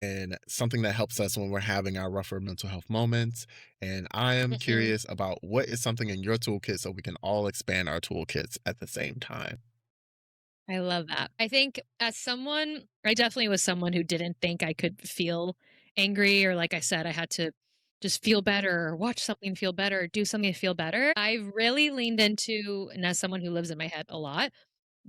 B: and something that helps us when we're having our rougher mental health moments. And I am
A: Mhm.
B: curious about what is something in your toolkit so we can all expand our toolkits at the same time.
A: I love that. I think as someone, I definitely was someone who didn't think I could feel angry, or like I said, I had to just feel better or watch something feel better or do something to feel better. I've really leaned into, and as someone who lives in my head a lot,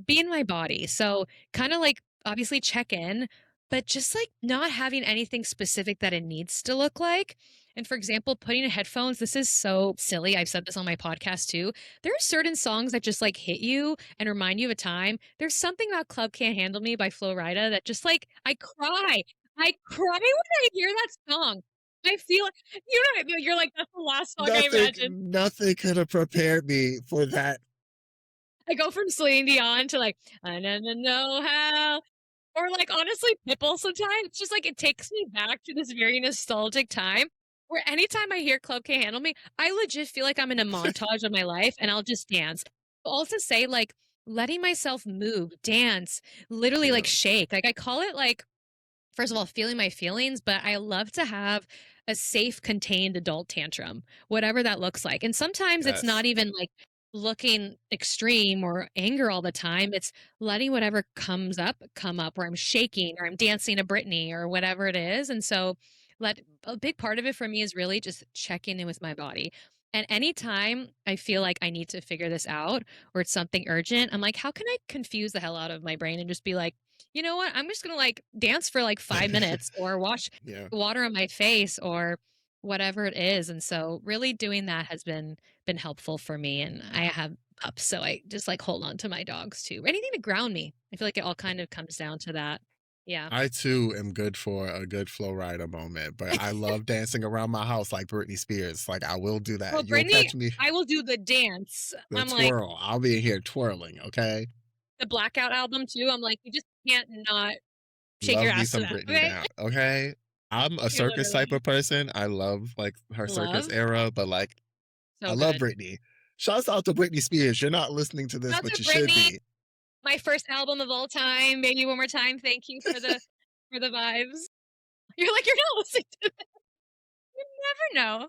A: be in my body. So kind of like obviously check in, but just like not having anything specific that it needs to look like. And for example, putting in headphones, this is so silly. I've said this on my podcast too. There are certain songs that just like hit you and remind you of a time. There's something about Club Can't Handle Me by Flo Rida that just like I cry. I cry when I hear that song. I feel you know what I mean? You're like, that's the last song I
B: Nothing,
A: imagined.
B: nothing could have prepared me for that.
A: I go from Celine Dion to like, I don't know how. Or like honestly, Pitbull sometimes. It's just like it takes me back to this very nostalgic time where anytime I hear Club Can't Handle Me, I legit feel like I'm in a montage of my life and I'll just dance. I'll also say like letting myself move, dance, literally like
B: Yeah.
A: shake. Like I call it like first of all, feeling my feelings, but I love to have a safe, contained adult tantrum, whatever that looks like. And sometimes it's
B: Yes.
A: not even like looking extreme or anger all the time. It's letting whatever comes up come up, or I'm shaking or I'm dancing a Britney or whatever it is. And so, let a big part of it for me is really just checking in with my body. And anytime I feel like I need to figure this out or it's something urgent, I'm like, how can I confuse the hell out of my brain and just be like, you know what? I'm just gonna like dance for like 5 minutes or wash
B: Yeah.
A: water on my face or whatever it is. And so really doing that has been helpful for me. And I have pups, so I just like hold on to my dogs too. Anything to ground me. I feel like it all kind of comes down to that. Yeah.
B: I too am good for a good flow rider moment, but I love dancing around my house like Britney Spears. Like I will do
A: Well,
B: that. You'll
A: Brittany,
B: catch me
A: I will do the dance.
B: the
A: I'm like
B: twirl. I'll be in here twirling, okay?
A: the Blackout album too. I'm like, you just can't not shake your
B: Love me
A: ass to
B: some
A: that.
B: Britney
A: Okay.
B: down, okay? I'm a
A: You're
B: circus type
A: literally
B: of person. I love like her circus
A: love.
B: era, but like I
A: So
B: love
A: good.
B: Britney. Shouts out to Britney Spears. You're not listening to this,
A: That's
B: but
A: a
B: you should
A: Brittany.
B: be.
A: My first album of all time. Maybe one more time. Thank you for the vibes. You're like, you're not listening to it. You never know.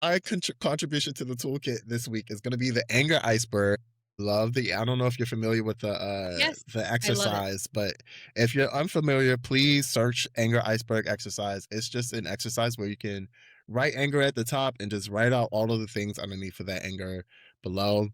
B: My contribution to the toolkit this week is going to be the anger iceberg. Love the. I don't know if you're familiar with
A: Yes,
B: the
A: I love it.
B: exercise, but if you're unfamiliar, please search anger iceberg exercise. It's just an exercise where you can write anger at the top and just write out all of the things underneath of that anger below.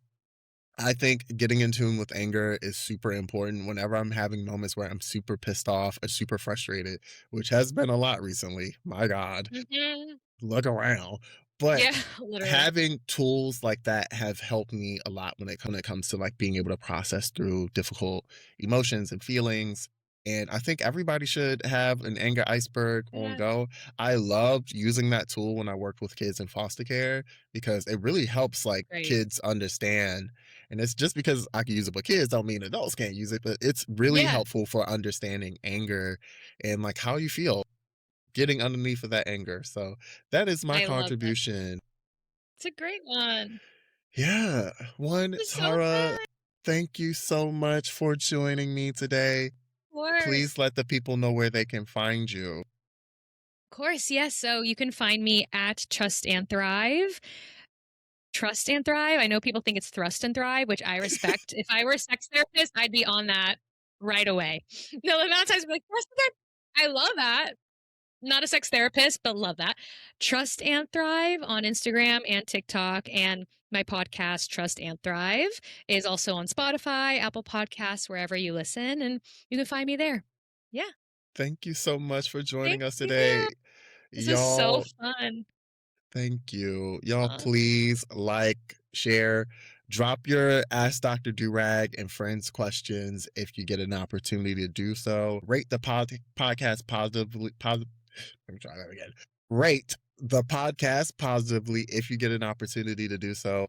B: I think getting in tune with anger is super important whenever I'm having moments where I'm super pissed off or super frustrated, which has been a lot recently. My God,
A: Mhm.
B: look around. But
A: Yeah, literally.
B: having tools like that have helped me a lot when it comes to like being able to process through difficult emotions and feelings. And I think everybody should have an anger iceberg on
A: Yeah,
B: go. I loved using that tool when I worked with kids in foster care because it really helps like
A: great.
B: kids understand. And it's just because I can use it, but kids don't mean adults can't use it. But it's really
A: Yeah,
B: helpful for understanding anger and like how you feel getting underneath of that anger. So that is my
A: I love it.
B: contribution.
A: It's a great one.
B: Yeah. One,
A: It's so
B: Tara,
A: fun.
B: thank you so much for joining me today.
A: Of course.
B: Please let the people know where they can find you.
A: Of course, yes. So you can find me at Trust and Thrive. Trust and Thrive. I know people think it's Thrust and Thrive, which I respect. If I were a sex therapist, I'd be on that right away. No, the amount of times I'm like, Trust and Thrive. I love that. Not a sex therapist, but love that. Trust and Thrive on Instagram and TikTok. And my podcast, Trust and Thrive, is also on Spotify, Apple Podcasts, wherever you listen. And you can find me there. Yeah.
B: Thank you so much for
A: Thank
B: joining us
A: you.
B: today.
A: This is so
B: Y'all,
A: fun.
B: thank you. Y'all,
A: Uh,
B: please like, share, drop your Ask Dr. Durag and Friends questions if you get an opportunity to do so. Rate the podcast positively. Let me try that again. Rate the podcast positively if you get an opportunity to do so.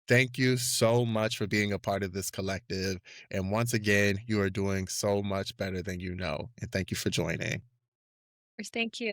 B: Thank you so much for being a part of this collective. And once again, you are doing so much better than you know. And thank you for joining.
A: thank you.